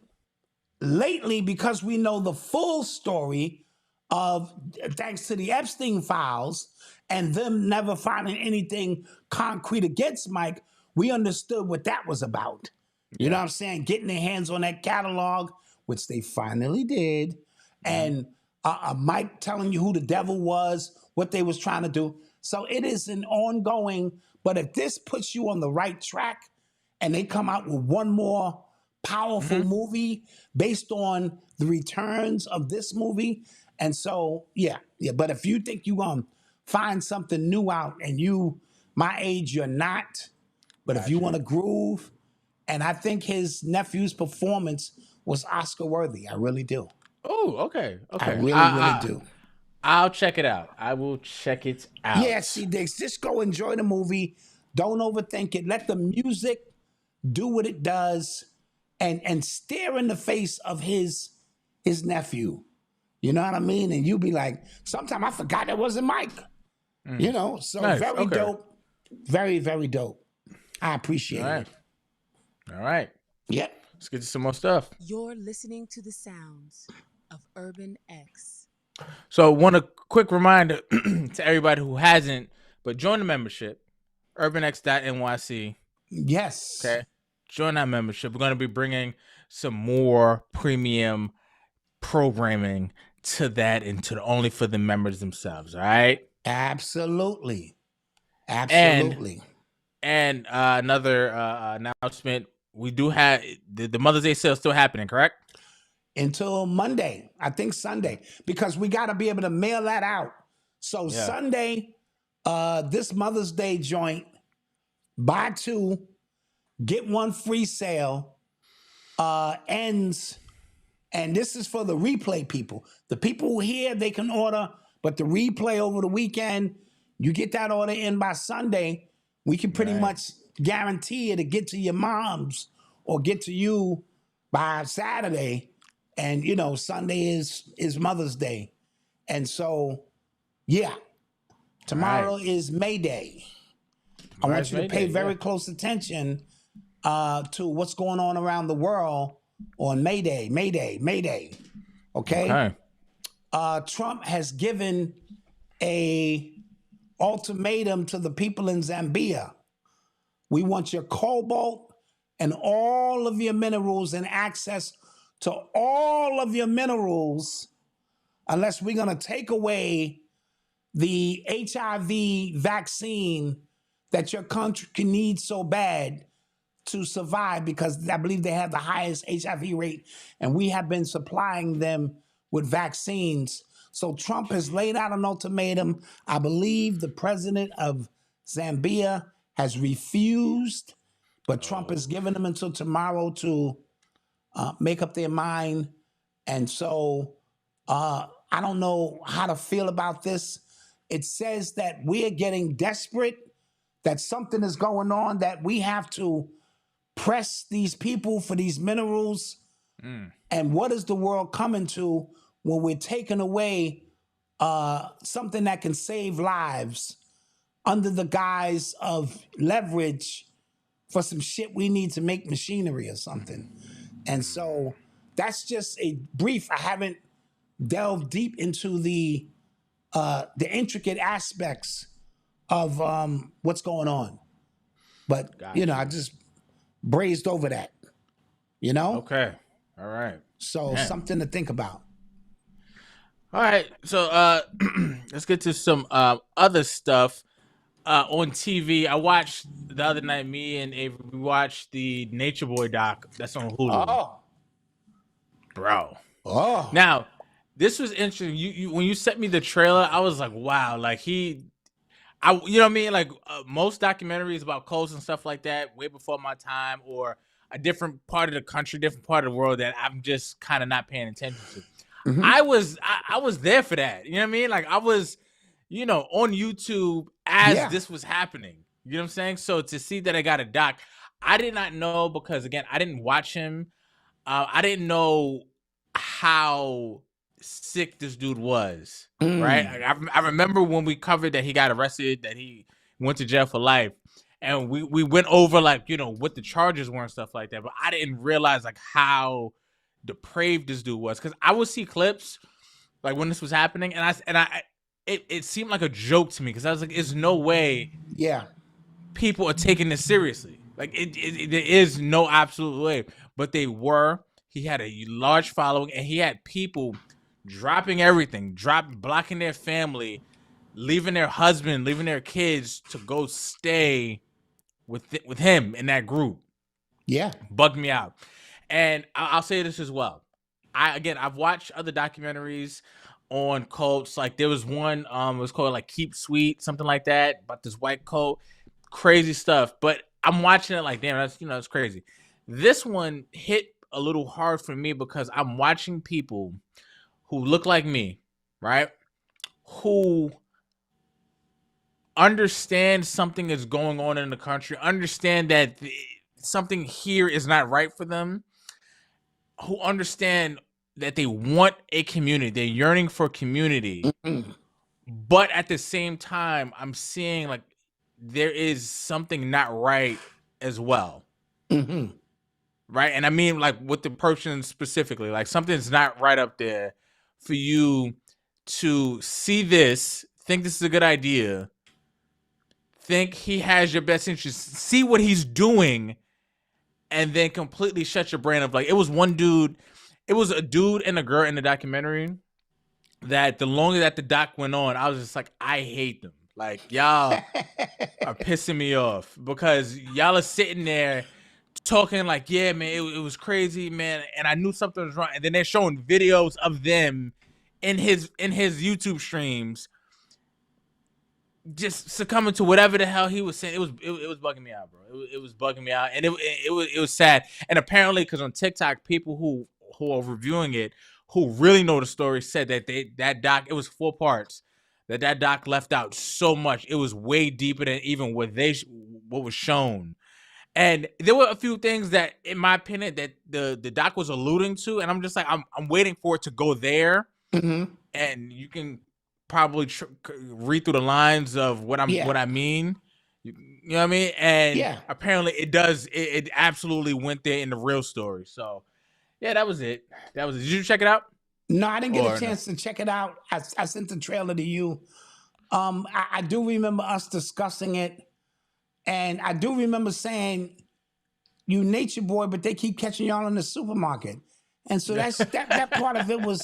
Lately, because we know the full story of, thanks to the Epstein files and them never finding anything concrete against Mike, we understood what that was about. You know what I'm saying? Getting their hands on that catalog, which they finally did, and Mike telling you who the devil was, what they was trying to do. So it is an ongoing, but if this puts you on the right track and they come out with one more powerful movie based on the returns of this movie, and so, but if you think you're going to find something new out and you, my age, you're not, but if you want to groove, and I think his nephew's performance was Oscar worthy. I really do. Oh, okay. I really do. I'll check it out. I will check it out. Yeah, see, Diggs, just go enjoy the movie. Don't overthink it. Let the music do what it does and stare in the face of his nephew. You know what I mean? And you be like, sometimes I forgot it wasn't Mike. You know, so Nice. very dope. Very, very dope. I appreciate it. All right. Yep. Let's get to some more stuff. You're listening to the sounds of Urban X. So, want a quick reminder to everybody who hasn't, but join the membership, urbanx.nyc. Yes. Okay. Join that membership. We're going to be bringing some more premium programming to that and to only for the members themselves. All right. Absolutely. Absolutely. And another announcement. We do have the Mother's Day sale still happening, correct? Until Monday, I think Sunday, because we got to be able to mail that out. So Sunday, this Mother's Day joint, buy 2, get 1 free sale, ends, and this is for the replay people. The people who here, they can order, but the replay over the weekend, you get that order in by Sunday, we can pretty much guarantee it to get to your moms or get to you by Saturday. And, you know, Sunday is Mother's Day. And so, tomorrow is May Day. I want you to pay very close attention to what's going on around the world on May Day. Okay? Trump has given a ultimatum to the people in Zambia. We want your cobalt and all of your minerals and access to all of your minerals, unless we're going to take away the HIV vaccine that your country needs so bad to survive, because I believe they have the highest HIV rate, and we have been supplying them with vaccines. So Trump has laid out an ultimatum. I believe the president of Zambia has refused, but Trump has given them until tomorrow to make up their mind. And so I don't know how to feel about this. It says that we're getting desperate, that something is going on, that we have to press these people for these minerals. And what is the world coming to when we're taking away something that can save lives under the guise of leverage for some shit we need to make machinery or something? And so that's just a brief. I haven't delved deep into the intricate aspects of what's going on. But, I just brazed over that, Okay. All right. So something to think about. All right. So let's get to some other stuff on TV. I watched the other night, me and Avery, we watched the Natureboy doc that's on Hulu. Oh. Bro. Oh. Now, this was interesting. You when you sent me the trailer, I was like, wow, like you know what I mean? Like most documentaries about cults and stuff like that, way before my time, or a different part of the country, different part of the world that I'm just kind of not paying attention to. I was there for that. You know what I mean? Like I was, on YouTube as this was happening. You know what I'm saying? So to see that I got a doc, I did not know, because again, I didn't watch him. I didn't know how sick this dude was, right? I remember when we covered that he got arrested, that he went to jail for life, and we went over like what the charges were and stuff like that. But I didn't realize like how depraved this dude was, because I would see clips like when this was happening, and it seemed like a joke to me, because I was like, "There's no way, people are taking this seriously. Like there is no absolute way." But they were. He had a large following, and he had people dropping everything, blocking their family, leaving their husband, leaving their kids to go stay with him in that group. Bugged me out. And I'll say this as well. I've watched other documentaries on cults. Like there was one, it was called like Keep Sweet, something like that, about this white cult. Crazy stuff. But I'm watching it like, damn, that's crazy. This one hit a little hard for me, because I'm watching people who look like me, right? Who understand something is going on in the country, understand that something here is not right for them, who understand that they want a community, they're yearning for community. But at the same time, I'm seeing like there is something not right as well. Right? And I mean like with the person specifically, like something's not right up there for you to see this, think this is a good idea, think he has your best interest, see what he's doing, and then completely shut your brain up. Like it was a dude and a girl in the documentary that the longer that the doc went on, I was just like, I hate them. Like y'all are pissing me off, because y'all are sitting there talking like, yeah, man, it was crazy, man, and I knew something was wrong. And then they're showing videos of them in his YouTube streams just succumbing to whatever the hell he was saying. It was bugging me out, bro. It was bugging me out, and it was sad. And apparently, because on TikTok, people who are reviewing it, who really know the story, said that that doc, it was 4 parts, that doc left out so much. It was way deeper than even what was shown. And there were a few things that, in my opinion, that the doc was alluding to, and I'm just like, I'm waiting for it to go there, and you can probably read through the lines of what I mean. You know what I mean? And apparently it does. It absolutely went there in the real story. So yeah, that was it. Did you check it out? No, I didn't get a chance to check it out. I sent the trailer to you. I do remember us discussing it. And I do remember saying, "You nature boy," but they keep catching y'all in the supermarket. And so that part of it was,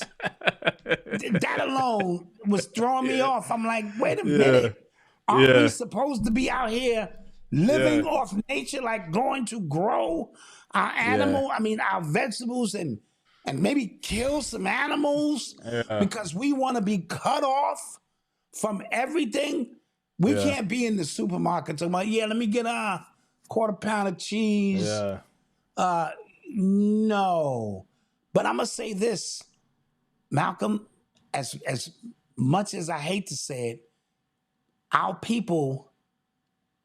that alone was throwing me off. I'm like, wait a minute. Aren't we supposed to be out here living off nature, like going to grow our animal, our vegetables, and maybe kill some animals because we want to be cut off from everything? We can't be in the supermarket talking about, let me get a quarter pound of cheese. Yeah. No. But I'm going to say this, Malcolm, as much as I hate to say it, our people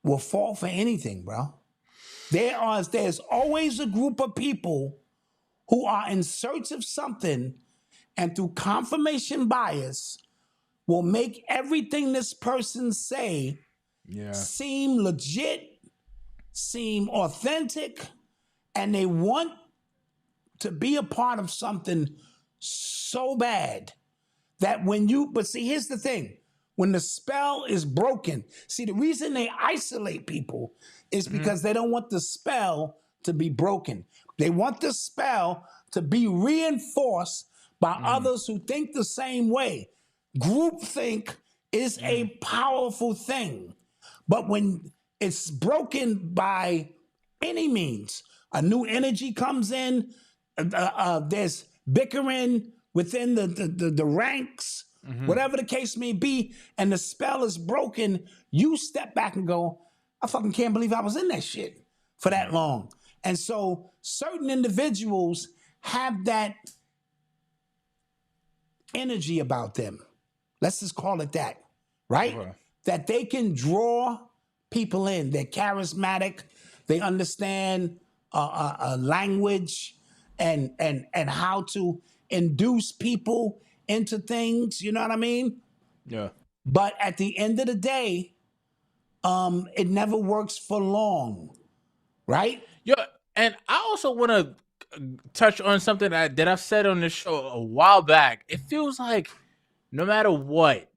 will fall for anything, bro. There's always a group of people who are in search of something, and through confirmation bias will make everything this person say seem legit, seem authentic, and they want to be a part of something so bad that but see, here's the thing. When the spell is broken, see, the reason they isolate people is because they don't want the spell to be broken. They want the spell to be reinforced by others who think the same way. Groupthink is a powerful thing. But when it's broken by any means, a new energy comes in, there's bickering within the ranks, whatever the case may be, and the spell is broken, you step back and go, I fucking can't believe I was in that shit for that long. And so certain individuals have that energy about them. Let's just call it that, right? Okay. That they can draw people in. They're charismatic. They understand language and how to induce people into things. You know what I mean? Yeah. But at the end of the day, it never works for long, right? Yeah, and I also want to touch on something that I've said on this show a while back. It feels like no matter what,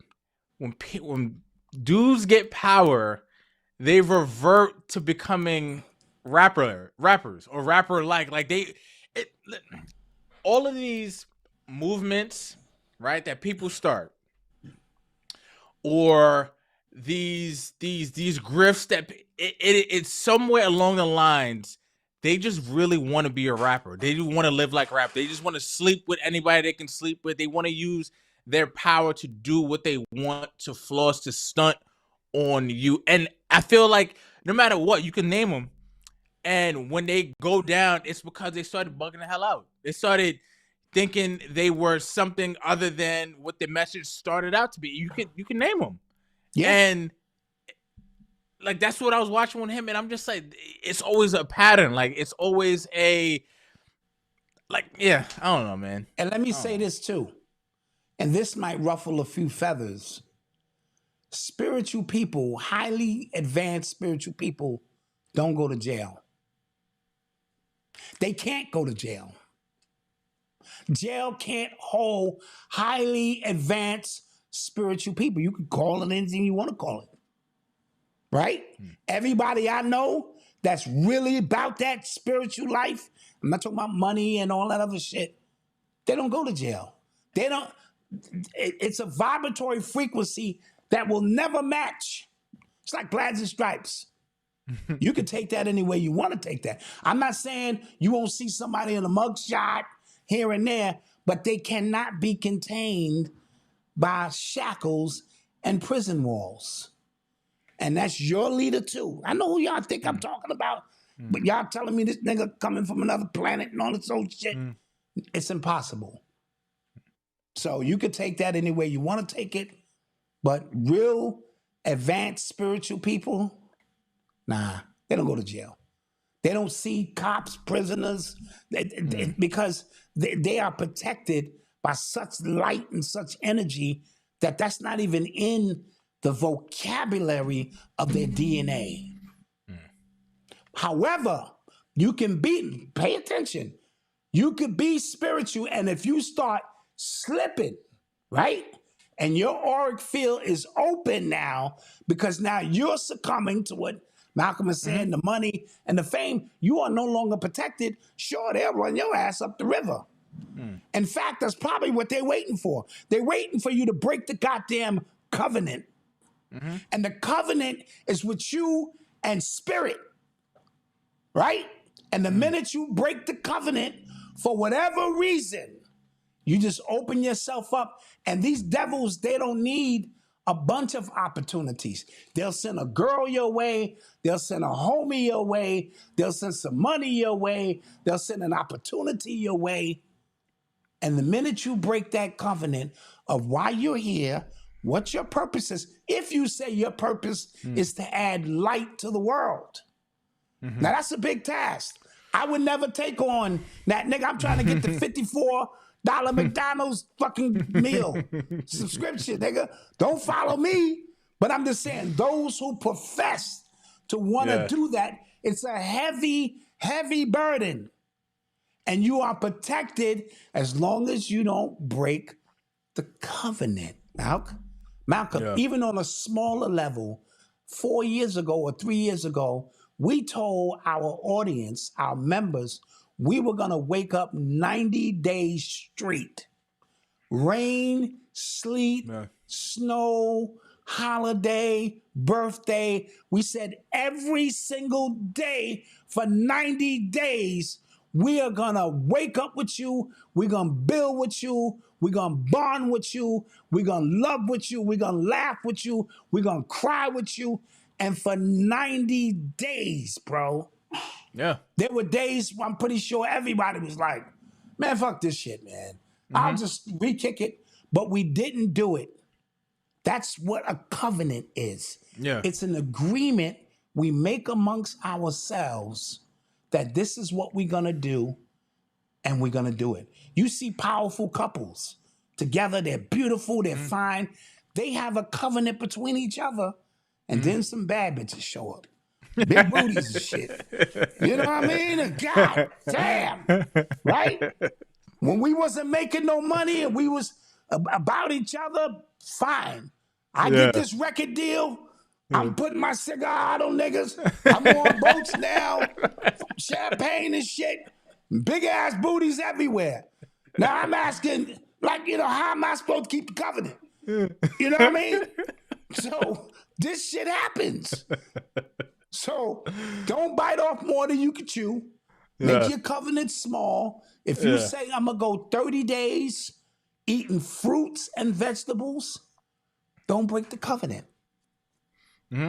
when dudes get power, they revert to becoming rappers or rapper-like. Like all of these movements, right, that people start, or these grifts that it's somewhere along the lines, they just really want to be a rapper. They just want to live like rap. They just want to sleep with anybody they can sleep with. They want to use their power to do what they want, to floss, to stunt on you. And I feel like no matter what, you can name them, and when they go down, it's because they started bugging the hell out. They started thinking they were something other than what the message started out to be. You can name them. Yeah. And like that's what I was watching with him, and I'm just like, it's always a pattern. Like it's always I don't know, man. And let me say this too, and this might ruffle a few feathers. Spiritual people, highly advanced spiritual people, don't go to jail. They can't go to jail. Jail can't hold highly advanced spiritual people. You can call it anything you want to call it. Right? Everybody I know that's really about that spiritual life, I'm not talking about money and all that other shit, they don't go to jail. It's a vibratory frequency that will never match. It's like Bloods and Stripes. You can take that any way you want to take that. I'm not saying you won't see somebody in a mugshot here and there, but they cannot be contained by shackles and prison walls. And that's your leader too. I know who y'all think I'm talking about, but y'all telling me this nigga coming from another planet and all this old shit. It's impossible. So you could take that any way you want to take it, but real advanced spiritual people, nah, they don't go to jail. They don't see cops, prisoners, because they are protected by such light and such energy that's not even in the vocabulary of their DNA. However, you can pay attention, you could be spiritual, and if you start slipping, right? And your auric field is open now, because now you're succumbing to what Malcolm is saying, the money and the fame, you are no longer protected. Sure, they'll run your ass up the river. In fact, that's probably what they're waiting for. They're waiting for you to break the goddamn covenant. And the covenant is with you and spirit, right? And the minute you break the covenant, for whatever reason, you just open yourself up. And these devils, they don't need a bunch of opportunities. They'll send a girl your way. They'll send a homie your way. They'll send some money your way. They'll send an opportunity your way. And the minute you break that covenant of why you're here, what your purpose is, if you say your purpose is to add light to the world. Now, that's a big task. I would never take on that, nigga. I'm trying to get the $54 McDonald's fucking meal subscription, nigga. Don't follow me. But I'm just saying, those who profess to want to do that, it's a heavy, heavy burden. And you are protected as long as you don't break the covenant. Malcolm, even on a smaller level, 4 years ago or 3 years ago, we told our audience, our members, we were going to wake up 90 days straight. Rain, sleet, snow, holiday, birthday. We said every single day for 90 days, we are going to wake up with you. We're going to build with you. We're going to bond with you. We're going to love with you. We're going to laugh with you. We're going to cry with you. And for 90 days, bro. Yeah. There were days where I'm pretty sure everybody was like, man, fuck this shit, man. I'll just re-kick it. But we didn't do it. That's what a covenant is. Yeah. It's an agreement we make amongst ourselves that this is what we're going to do, and we're going to do it. You see powerful couples together. They're beautiful. They're fine. They have a covenant between each other, and then some bad bitches show up. Big booties and shit. You know what I mean? And God damn. Right? When we wasn't making no money and we was about each other, fine. I get this record deal. I'm putting my cigar out on niggas. I'm on boats now. Champagne and shit. Big ass booties everywhere. Now I'm asking, like, you know, how am I supposed to keep the covenant? You know what I mean? So this shit happens. So don't bite off more than you can chew. Make your covenant small. If you say I'm gonna go 30 days eating fruits and vegetables, don't break the covenant.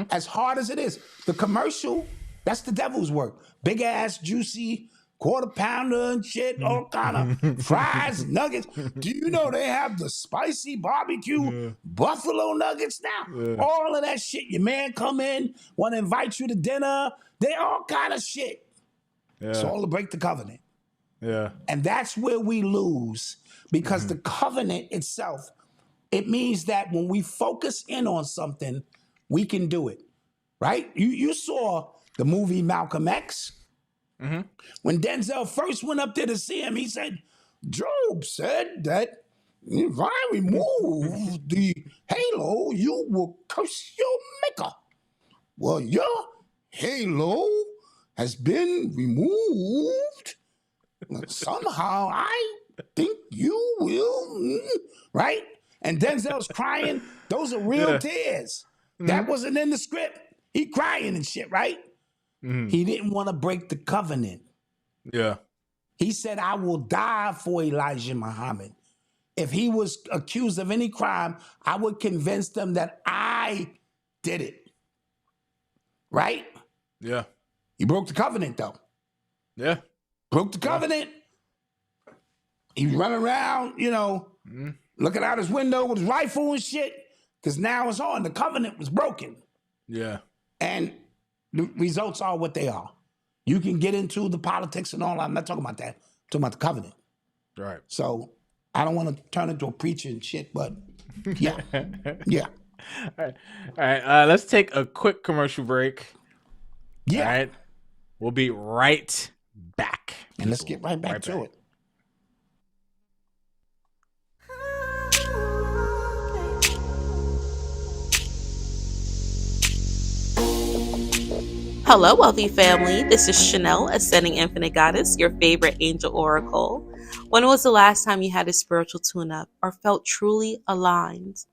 As hard as it is. The commercial, that's the devil's work. Big ass, juicy, quarter pounder and shit, all kind of fries, nuggets. Do you know they have the spicy barbecue buffalo nuggets now? All of that shit. Your man come in, want to invite you to dinner. They all kind of shit. It's all to break the covenant. And that's where we lose, because the covenant itself, it means that when we focus in on something, we can do it, right? You saw the movie Malcolm X. When Denzel first went up there to see him, he said, Job said that if I remove the halo, you will curse your maker. Well, your halo has been removed. Somehow I think you will, right? And Denzel's crying. Those are real tears. That wasn't in the script. He crying and shit, right? He didn't want to break the covenant. He said, I will die for Elijah Muhammad. If he was accused of any crime, I would convince them that I did it. Right? He broke the covenant, though. Broke the covenant. He run around, you know, looking out his window with his rifle and shit, because now it's on. The covenant was broken. And the results are what they are. You can get into the politics and all. I'm not talking about that. I'm talking about the covenant. Right. So I don't want to turn into a preacher and shit, but yeah. Yeah. All right. Let's take a quick commercial break. Yeah. All right. We'll be right back. And let's get right back to it. Hello, wealthy family. This is Chanel, Ascending Infinite Goddess, your favorite angel oracle. When was the last time you had a spiritual tune-up or felt truly aligned?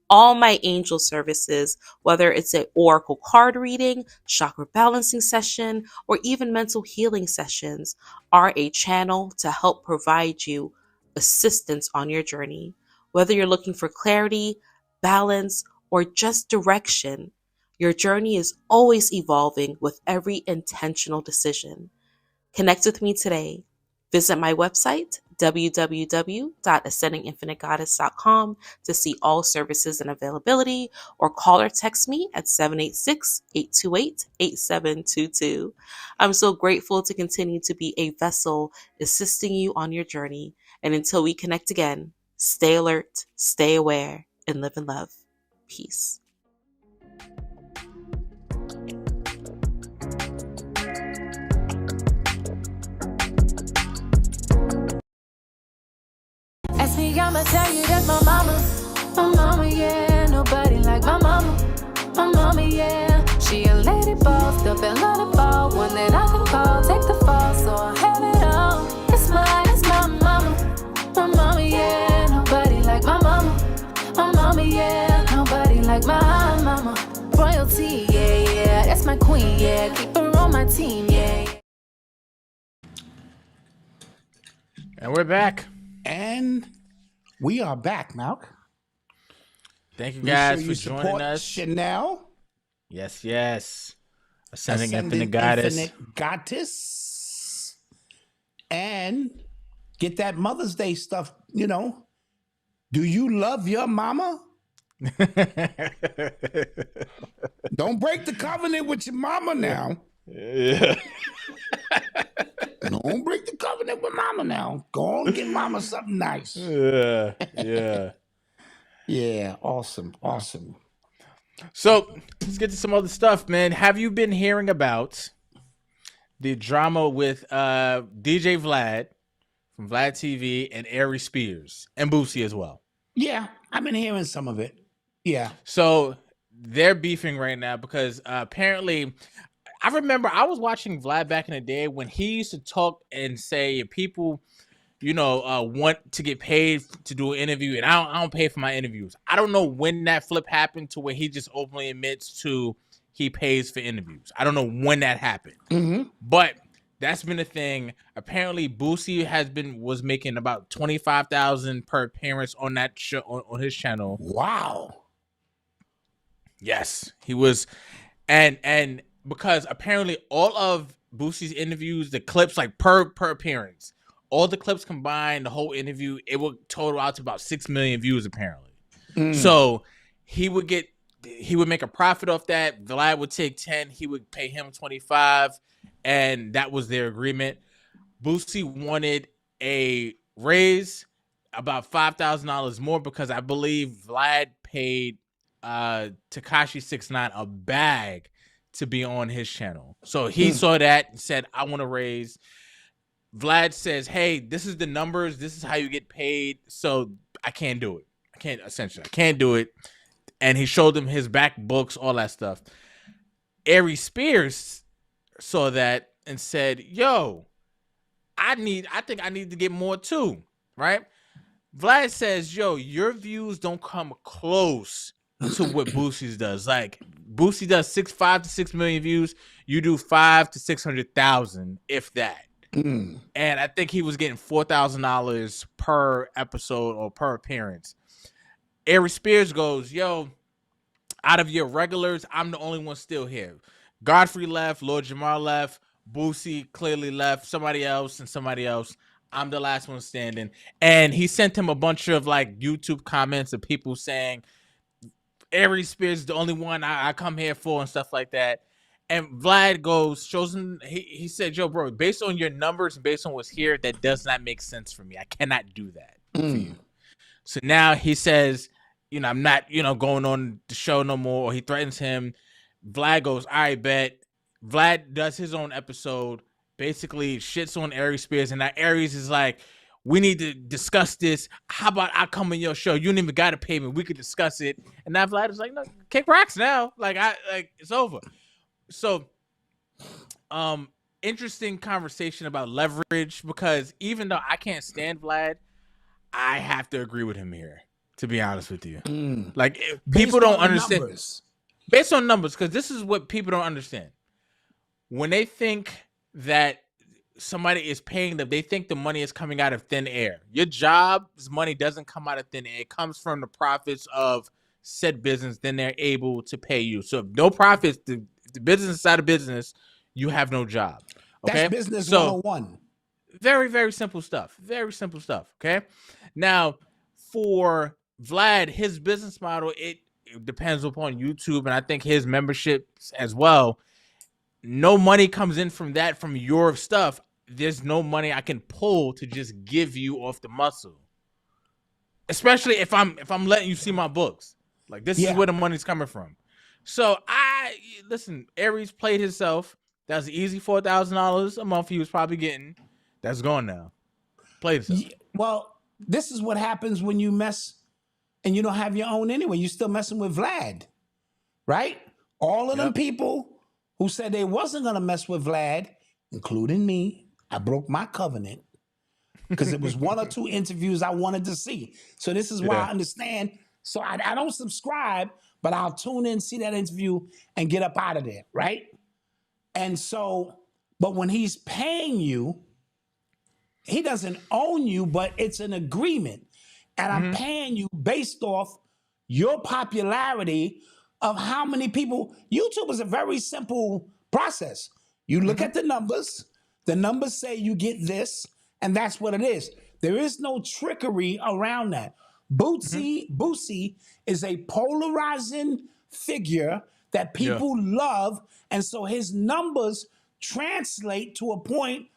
All my angel services, whether it's an oracle card reading, chakra balancing session, or even mental healing sessions, are a channel to help provide you assistance on your journey. Whether you're looking for clarity, balance, or just direction, your journey is always evolving with every intentional decision. Connect with me today. Visit my website, www.ascendinginfinitegoddess.com, to see all services and availability, or call or text me at 786-828-8722. I'm so grateful to continue to be a vessel assisting you on your journey. And until we connect again, stay alert, stay aware, and live in love. Peace. Ask me, I'ma tell you that's my mama, yeah. Nobody like my mama, yeah. She a lady boss, up and love the ball. One that I can call, take the fall, so I have it all. It's my mama, yeah. Nobody like my mama, yeah. Nobody like my mama. Royalty, yeah. That's my queen, yeah. Keep her on my team, yeah. And we're back. And we are back, Malc. Thank you guys Make for sure you joining support us. Chanel. Yes. Ascending Infinite Goddess. Infinite Goddess. And get that Mother's Day stuff, you know. Do you love your mama? Don't break the covenant with your mama now. Yeah. Don't break the covenant with mama now. Go on and get mama something nice. Yeah. Yeah, awesome. So let's get to some other stuff, man. Have you been hearing about the drama with DJ Vlad from Vlad TV and Aries Spears and Boosie as well? Yeah, I've been hearing some of it. Yeah. So they're beefing right now because apparently, I remember I was watching Vlad back in the day when he used to talk and say people, want to get paid to do an interview, and I don't pay for my interviews. I don't know when that flip happened to where he just openly admits to he pays for interviews. I don't know when that happened, but that's been a thing. Apparently, Boosie was making about $25,000 per appearance on that show on his channel. Wow. Yes, he was, and because apparently all of Boosie's interviews, the clips like per appearance, all the clips combined, the whole interview, it would total out to about 6 million views apparently. So he would make a profit off that. Vlad would take 10, he would pay him 25, and that was their agreement. Boosie wanted a raise, about $5,000 more, because I believe Vlad paid Tekashi 6ix9ine a bag to be on his channel. So he saw that and said, I want to raise. Vlad says, hey, this is the numbers, this is how you get paid, so I can't do it. I can't do it. And he showed them his back books, all that stuff. Aries Spears saw that and said, yo, I think I need to get more too, right? Vlad says, yo, your views don't come close to what Boosie's does. Like, Boosie does 5 to 6 million views. You do 5 to 600,000, if that. And I think he was getting $4,000 per episode or per appearance. Aries Spears goes, yo, out of your regulars, I'm the only one still here. Godfrey left, Lord Jamar left, Boosie clearly left, somebody else. I'm the last one standing. And he sent him a bunch of like YouTube comments of people saying, Aries Spears is the only one I come here for and stuff like that. And Vlad shows him, he said, yo, bro, based on your numbers, based on what's here, that does not make sense for me. I cannot do that for you. So now he says, I'm not, going on the show no more, or he threatens him. Vlad goes, all right, bet. Vlad does his own episode, basically shits on Aries Spears, and now Aries is like, we need to discuss this. How about I come on your show? You don't even got to pay me. We could discuss it. And now Vlad is like, no, kick rocks now. Like, it's over. So, interesting conversation about leverage, because even though I can't stand Vlad, I have to agree with him here, to be honest with you. Like, people don't understand. Based on numbers, because this is what people don't understand. When they think that somebody is paying them, they think the money is coming out of thin air. Your job's money doesn't come out of thin air. It comes from the profits of said business, then they're able to pay you. So if no profits, the business side of business, you have no job. Okay, That's business so 101. very, very simple stuff. Very simple stuff. Okay, now for Vlad, his business model, it depends upon YouTube, and I think his memberships as well. No money comes in from that, from your stuff. There's no money I can pull to just give you off the muscle. Especially if I'm letting you see my books. Like, this is where the money's coming from. So listen, Aries played himself. That's easy $4,000 a month he was probably getting. That's gone now. Played himself. Well, this is what happens when you mess and you don't have your own anyway. You're still messing with Vlad, right? All of them people who said they wasn't going to mess with Vlad, including me, I broke my covenant because it was one or two interviews I wanted to see. So this is why I understand. So I don't subscribe, but I'll tune in, see that interview, and get up out of there, right? And so, but when he's paying you, he doesn't own you, but it's an agreement. And I'm paying you based off your popularity of how many people. YouTube is a very simple process. You look at the numbers say you get this, and that's what it is. There is no trickery around that. Boosie is a polarizing figure that people love, and so his numbers translate to a point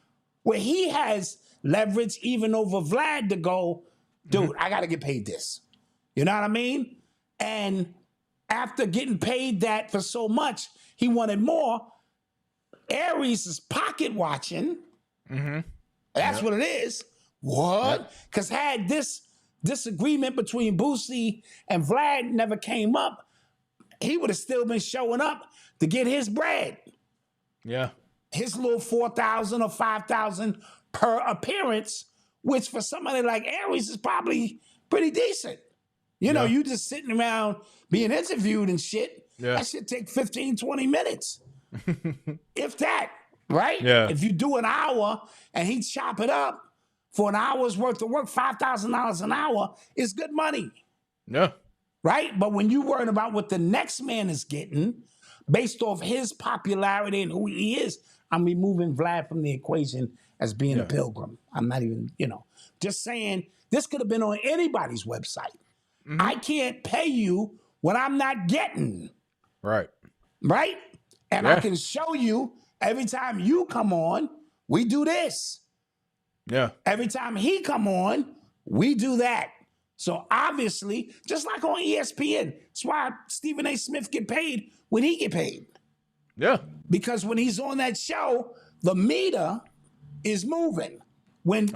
where he has leverage even over Vlad to go, dude, I got to get paid this. You know what I mean? And after getting paid that for so much, he wanted more. Aries is pocket watching. That's what it is. What? Because had this disagreement between Boosie and Vlad never came up, he would have still been showing up to get his bread. Yeah. His little 4,000 or 5,000 per appearance, which for somebody like Aries is probably pretty decent. You know, you just sitting around being interviewed and shit. That shit take 15, 20 minutes. If that, right? Yeah. If you do an hour and he chop it up for an hour's worth of work, $5,000 an hour is good money. Yeah. Right? But when you're worrying about what the next man is getting based off his popularity and who he is, I'm removing Vlad from the equation as being a pilgrim. I'm not even, just saying this could have been on anybody's website. I can't pay you what I'm not getting. Right. Right? And I can show you every time you come on, we do this. Yeah. Every time he come on, we do that. So obviously, just like on ESPN, that's why Stephen A. Smith get paid when he get paid. Yeah. Because when he's on that show, the meter is moving. When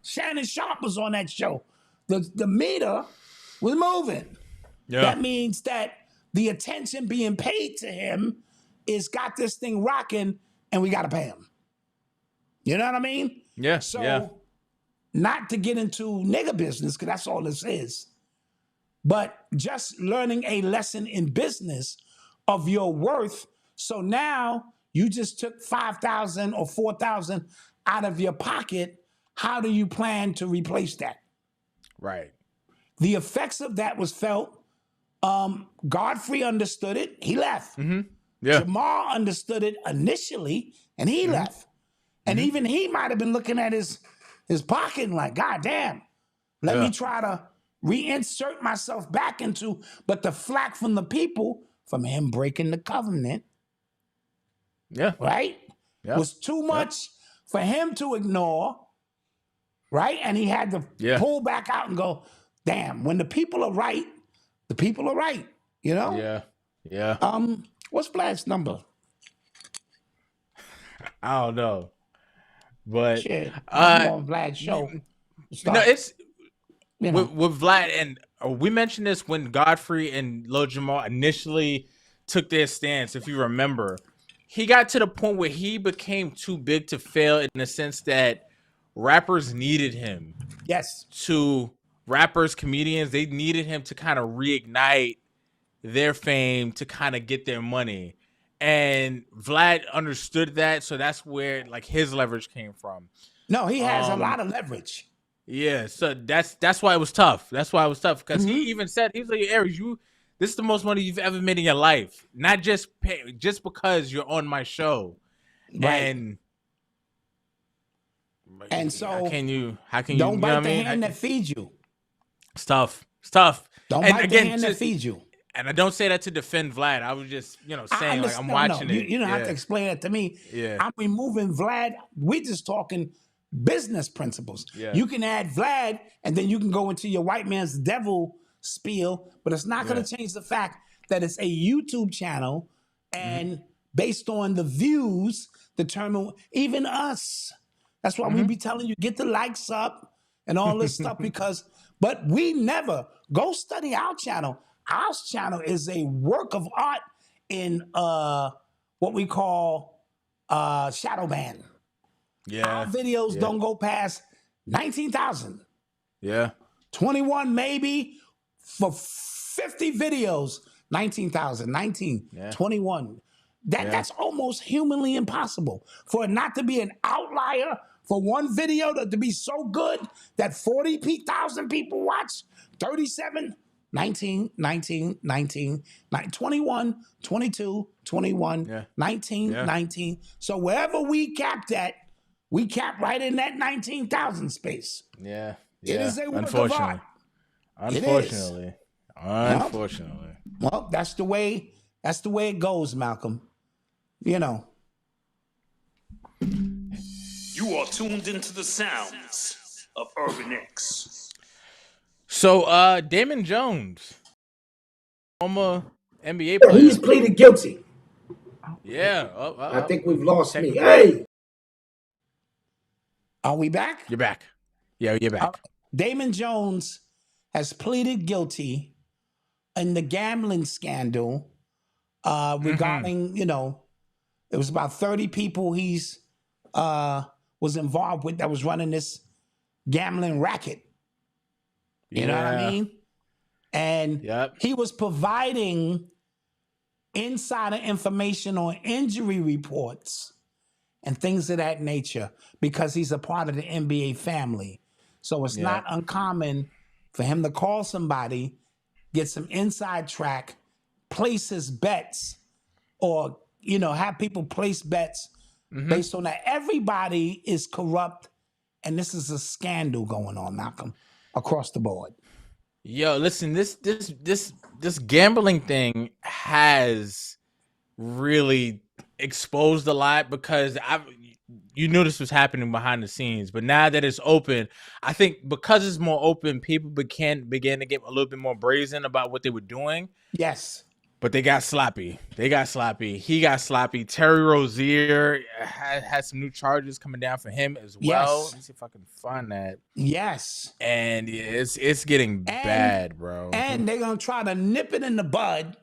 Shannon Sharp was on that show, the meter was moving. Yeah. That means that the attention being paid to him is got this thing rocking, and we got to pay him. You know what I mean? Yeah. So, not to get into nigga business, because that's all this is, but just learning a lesson in business of your worth. So now you just took 5,000 or 4,000 out of your pocket. How do you plan to replace that? Right. The effects of that was felt. Godfrey understood it. He left. Yeah. Jamal understood it initially, and he left. And even he might have been looking at his pocket and like, God damn, let me try to reinsert myself back into, but the flack from the people, from him breaking the covenant, right, was too much for him to ignore, right? And he had to pull back out and go, damn, when the people are right, the people are right, you know? Yeah. Yeah. What's Vlad's number? I don't know. But Shit, I'm on Vlad's show. No, it's with Vlad, and we mentioned this when Godfrey and Lil Jamal initially took their stance. If you remember, he got to the point where he became too big to fail, in the sense that rappers needed him. Yes. Rappers, comedians, they needed him to kind of reignite their fame, to kind of get their money. And Vlad understood that, so that's where like his leverage came from. No, he has a lot of leverage. Yeah, so that's why it was tough. That's why it was tough because he even said he was like, Aries, this is the most money you've ever made in your life, not just just because you're on my show, Right. And how so can you don't you know what I bite the mean? hand that feeds you. It's tough. It's tough. Don't And bite the again, hand that feeds you. and I don't say that to defend Vlad. I was just I saying like I'm understand. watching No, it. you don't have to explain that to me. Yeah. I'm removing Vlad. We're just talking business principles. Yeah. You can add Vlad, and then you can go into your white man's devil spiel, but it's not going to change the fact that it's a YouTube channel, and based on the views, determine even us. That's why we be telling you get the likes up and all this stuff but we never go study our channel. Our channel is a work of art in what we call shadow ban. Yeah. Our videos don't go past 19,000. Yeah. 21 maybe for 50 videos, 19,000, 19, 21. That's almost humanly impossible. For it not to be an outlier, for one video to be so good that 40,000 people watch, 37, 19, 19, 19, 21, 22, 21, 19, 19. So wherever we capped at, we capped right in that 19,000 space. Yeah. It is a work of art. Unfortunately. Well, that's the way it goes, Malcolm. You know. You are tuned into the sounds of Urban X. So Damon Jones, former NBA player. He's pleaded guilty. Yeah. I think we've lost me. Hey. Are we back? You're back. Yeah, you're back. Damon Jones has pleaded guilty in the gambling scandal regarding, it was about 30 people he's was involved with that was running this gambling racket. You know what I mean? And he was providing insider information on injury reports and things of that nature because he's a part of the NBA family. So it's not uncommon for him to call somebody, get some inside track, place his bets, or, have people place bets based on that. Everybody is corrupt, and this is a scandal going on, Malcolm, across the board. Yo, listen, this gambling thing has really exposed a lot because you knew this was happening behind the scenes, but now that it's open, I think because it's more open, people began to get a little bit more brazen about what they were doing. Yes. But they got sloppy. He got sloppy. Terry Rozier has some new charges coming down for him as well. Let me see if I can find that. Yes. And it's getting bad, bro. And they're going to try to nip it in the bud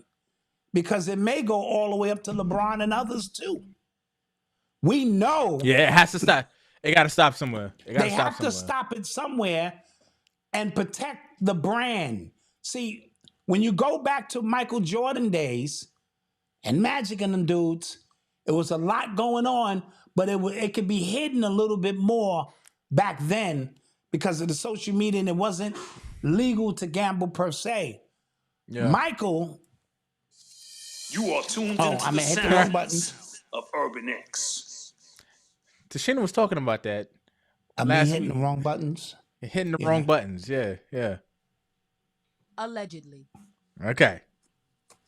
because it may go all the way up to LeBron and others too. We know. Yeah, it has to stop. It got to stop somewhere. They have to stop it somewhere and protect the brand. See, when you go back to Michael Jordan days and Magic and them dudes, it was a lot going on, but it could be hidden a little bit more back then because of the social media, and it wasn't legal to gamble per se. Yeah. Michael. You are tuned into the sounds of Urban X. Tashina was talking about that. Hitting the wrong buttons? Hitting the wrong buttons, yeah. Allegedly. Okay.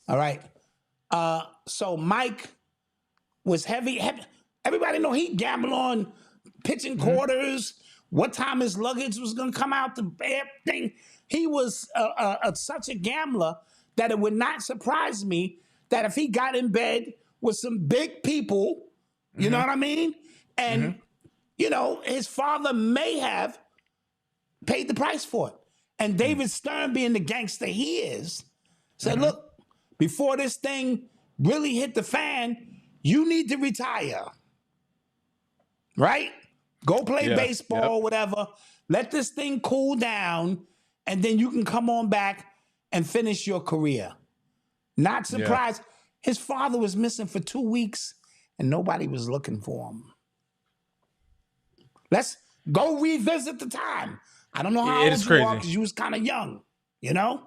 All right. So Mike was heavy. Everybody know he gambled on pitching quarters, what time his luggage was going to come out, the thing. He was such a gambler that it would not surprise me that if he got in bed with some big people, you know what I mean? And, his father may have paid the price for it. And David Stern, being the gangster he is, said, look, before this thing really hit the fan, you need to retire. Right? Go play baseball, whatever. Let this thing cool down, and then you can come on back and finish your career. Not surprised. His father was missing for 2 weeks, and nobody was looking for him. Let's go revisit the time. I don't know how It old is you are crazy. because you was kind of young, you know?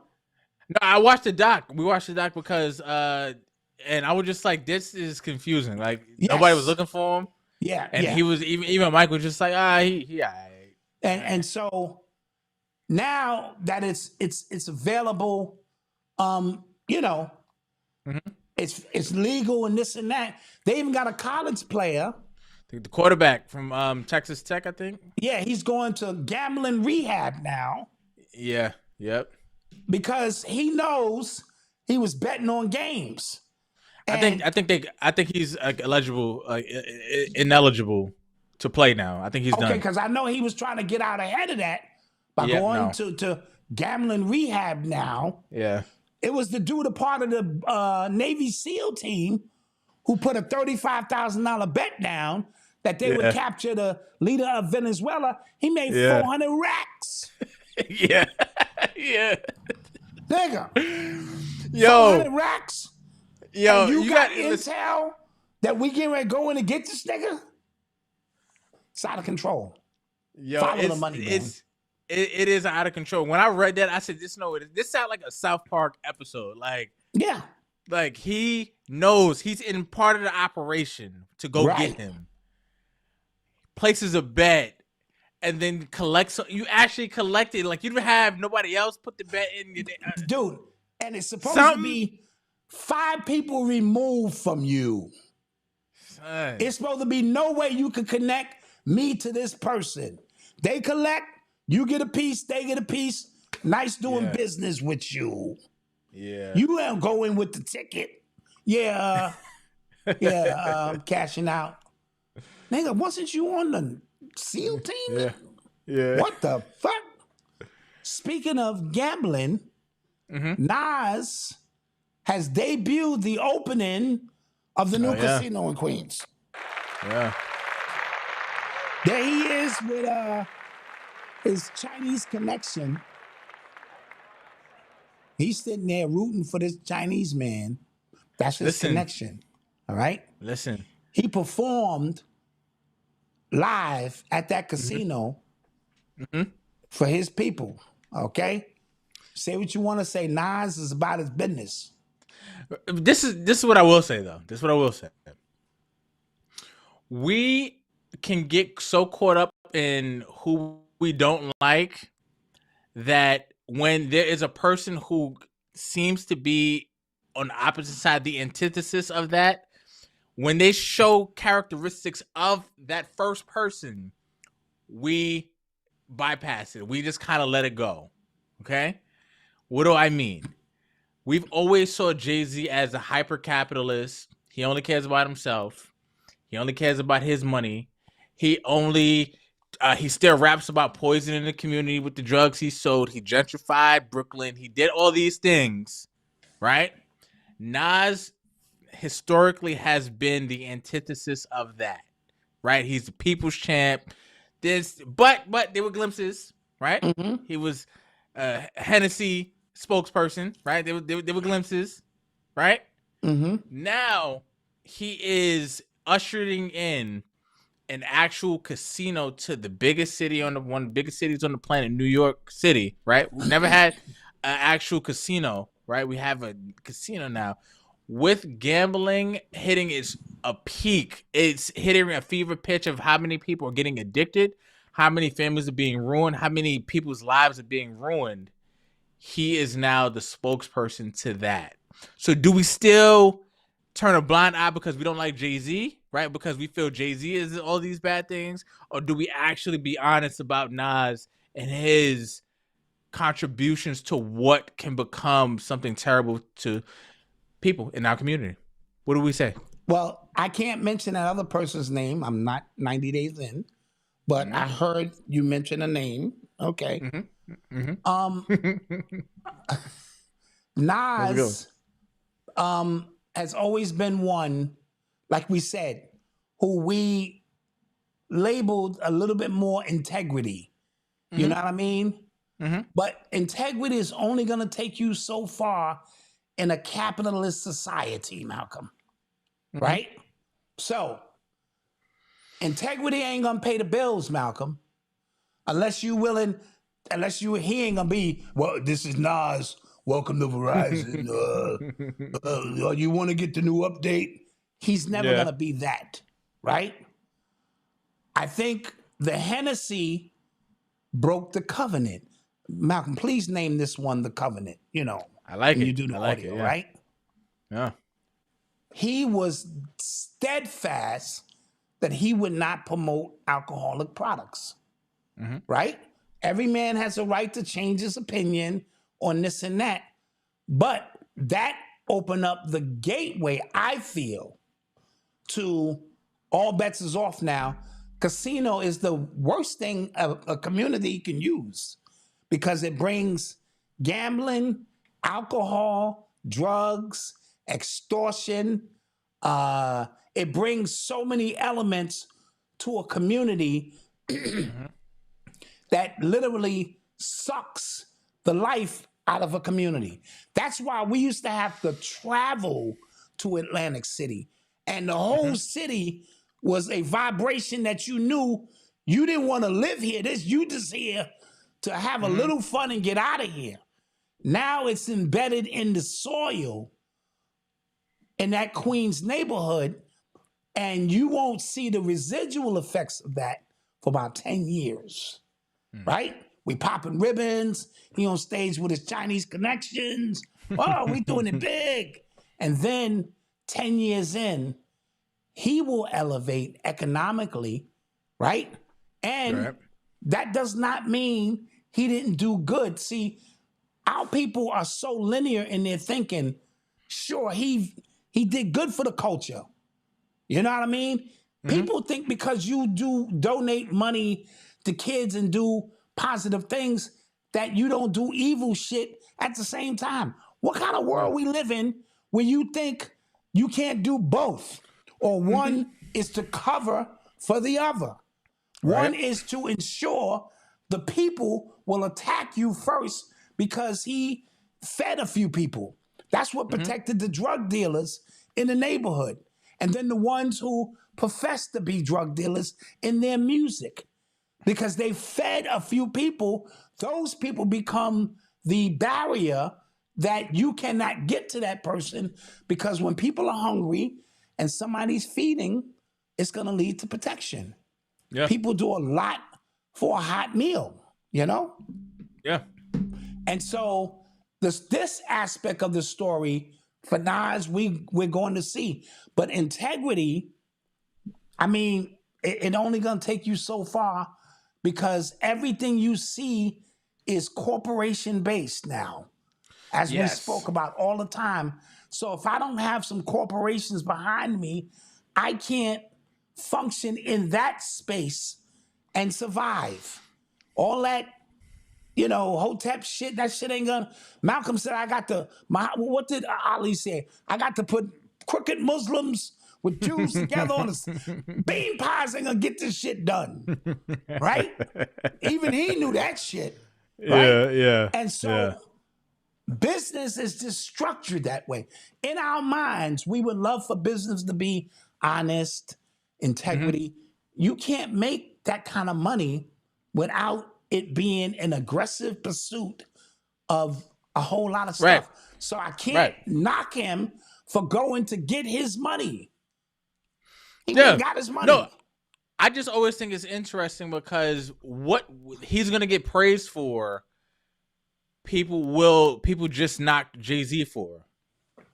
No, I watched the doc. We watched the doc because and I was just like, this is confusing. Like nobody was Yes. looking for him. Yeah, And yeah. he was even Mike was just like, he all right. And so now that it's available, you know, it's legal and this and that. They even got a college player. The quarterback from Texas Tech, I think. Yeah, he's going to gambling rehab now. Yeah. Yep. Because he knows he was betting on games. And I think he's ineligible to play now. I think he's done. Okay, because I know he was trying to get out ahead of that by going to gambling rehab now. Yeah. It was the dude, a part of the Navy SEAL team, who put a $35,000 bet down that they would capture the leader of Venezuela. He made 400 racks. Yeah. Yeah. Nigga. Yo. 400 racks. Yo, and you got intel that we getting ready to go in and get this nigga? It's out of control. Yo, follow the money, man. It is out of control. When I read that, I said, this sounds like a South Park episode. Like, yeah. Like he knows he's in part of the operation to go get him. Places a bet and then collects. You actually collect it. Like you don't have nobody else put the bet in. Dude, and it's supposed to be 5 people removed from you. Son. It's supposed to be no way you can connect me to this person. They collect, you get a piece, they get a piece. Nice doing business with you. Yeah. You don't go in with the ticket. Yeah. Cashing out. Nigga, wasn't you on the SEAL team? Yeah. Yeah. What the fuck? Speaking of gambling, Nas has debuted the opening of the new casino in Queens. Yeah. There he is with his Chinese connection. He's sitting there rooting for this Chinese man. That's his connection. All right? Listen. He performed live at that casino for his people. Okay? Say what you want to say. Nas is about his business. This is what I will say though. This is what I will say. We can get so caught up in who we don't like that when there is a person who seems to be on the opposite side, the antithesis of that, when they show characteristics of that first person, we bypass it. We just kind of let it go. Okay? What do I mean? We've always saw Jay-Z as a hyper-capitalist. He only cares about himself. He only cares about his money. He still raps about poisoning the community with the drugs he sold. He gentrified Brooklyn. He did all these things, right? Nas historically has been the antithesis of that, right? He's the people's champ. But there were glimpses, right? He was Hennessy spokesperson, right? There were glimpses, right? Now he is ushering in an actual casino to the biggest city one of the biggest cities on the planet, New York City, right? We've never had an actual casino, right? We have a casino now. With gambling hitting a peak, it's hitting a fever pitch of how many people are getting addicted, how many families are being ruined, how many people's lives are being ruined. He is now the spokesperson to that. So do we still turn a blind eye because we don't like Jay-Z, right? Because we feel Jay-Z is all these bad things? Or do we actually be honest about Nas and his contributions to what can become something terrible to people in our community? What do we say? Well, I can't mention that other person's name. I'm not 90 days in, but I heard you mention a name. Okay. Nas has always been one, like we said, who we labeled a little bit more integrity. You know what I mean? But integrity is only going to take you so far in a capitalist society, Malcolm. Right? So, integrity ain't going to pay the bills, Malcolm, unless you're willing unless he ain't gonna be, well, this is Nas. Welcome to Verizon. You want to get the new update? He's never gonna be that, right? I think the Hennessy broke the covenant. Malcolm, please name this one the covenant. You know, I like when it. you do the audio, right? Yeah. He was steadfast that he would not promote alcoholic products, right? Every man has a right to change his opinion on this and that, but that opened up the gateway, I feel, to all bets is off now. Casino is the worst thing a community can use because it brings gambling, alcohol, drugs, extortion. It brings so many elements to a community that literally sucks the life out of a community. That's why we used to have to travel to Atlantic City. And the whole city was a vibration that you knew you didn't want to live here. You just here to have a little fun and get out of here. Now it's embedded in the soil in that Queens neighborhood, and you won't see the residual effects of that for about 10 years, right? We popping ribbons. He on stage with his Chinese connections. Oh, we doing it big. And then 10 years in, he will elevate economically, right? And that does not mean he didn't do good. See, our people are so linear in their thinking. Sure, he did good for the culture. You know what I mean? People think because you donate money to kids and do positive things that you don't do evil shit at the same time. What kind of world we live in where you think you can't do both? Or one is to cover for the other. One is to ensure the people will attack you first because he fed a few people. That's what protected the drug dealers in the neighborhood. And then the ones who profess to be drug dealers in their music. Because they fed a few people, those people become the barrier that you cannot get to that person, because when people are hungry and somebody's feeding, it's going to lead to protection. Yeah. People do a lot for a hot meal, you know? Yeah. And so this aspect of the story for Nas, we're going to see. But integrity, I mean, it only going to take you so far, because everything you see is corporation-based now, as we spoke about all the time. So if I don't have some corporations behind me, I can't function in that space and survive. All that, Hotep shit, that shit ain't gonna... Malcolm said, what did Ali say? I got to put crooked Muslims with Jews together on bean pies ain't gonna get this shit done, right? Even he knew that shit, right? Yeah. And so business is just structured that way. In our minds, we would love for business to be honest, integrity. You can't make that kind of money without it being an aggressive pursuit of a whole lot of stuff. So I can't knock him for going to get his money. He got his money. No, I just always think it's interesting because what he's gonna get praised for, people just knock Jay-Z for,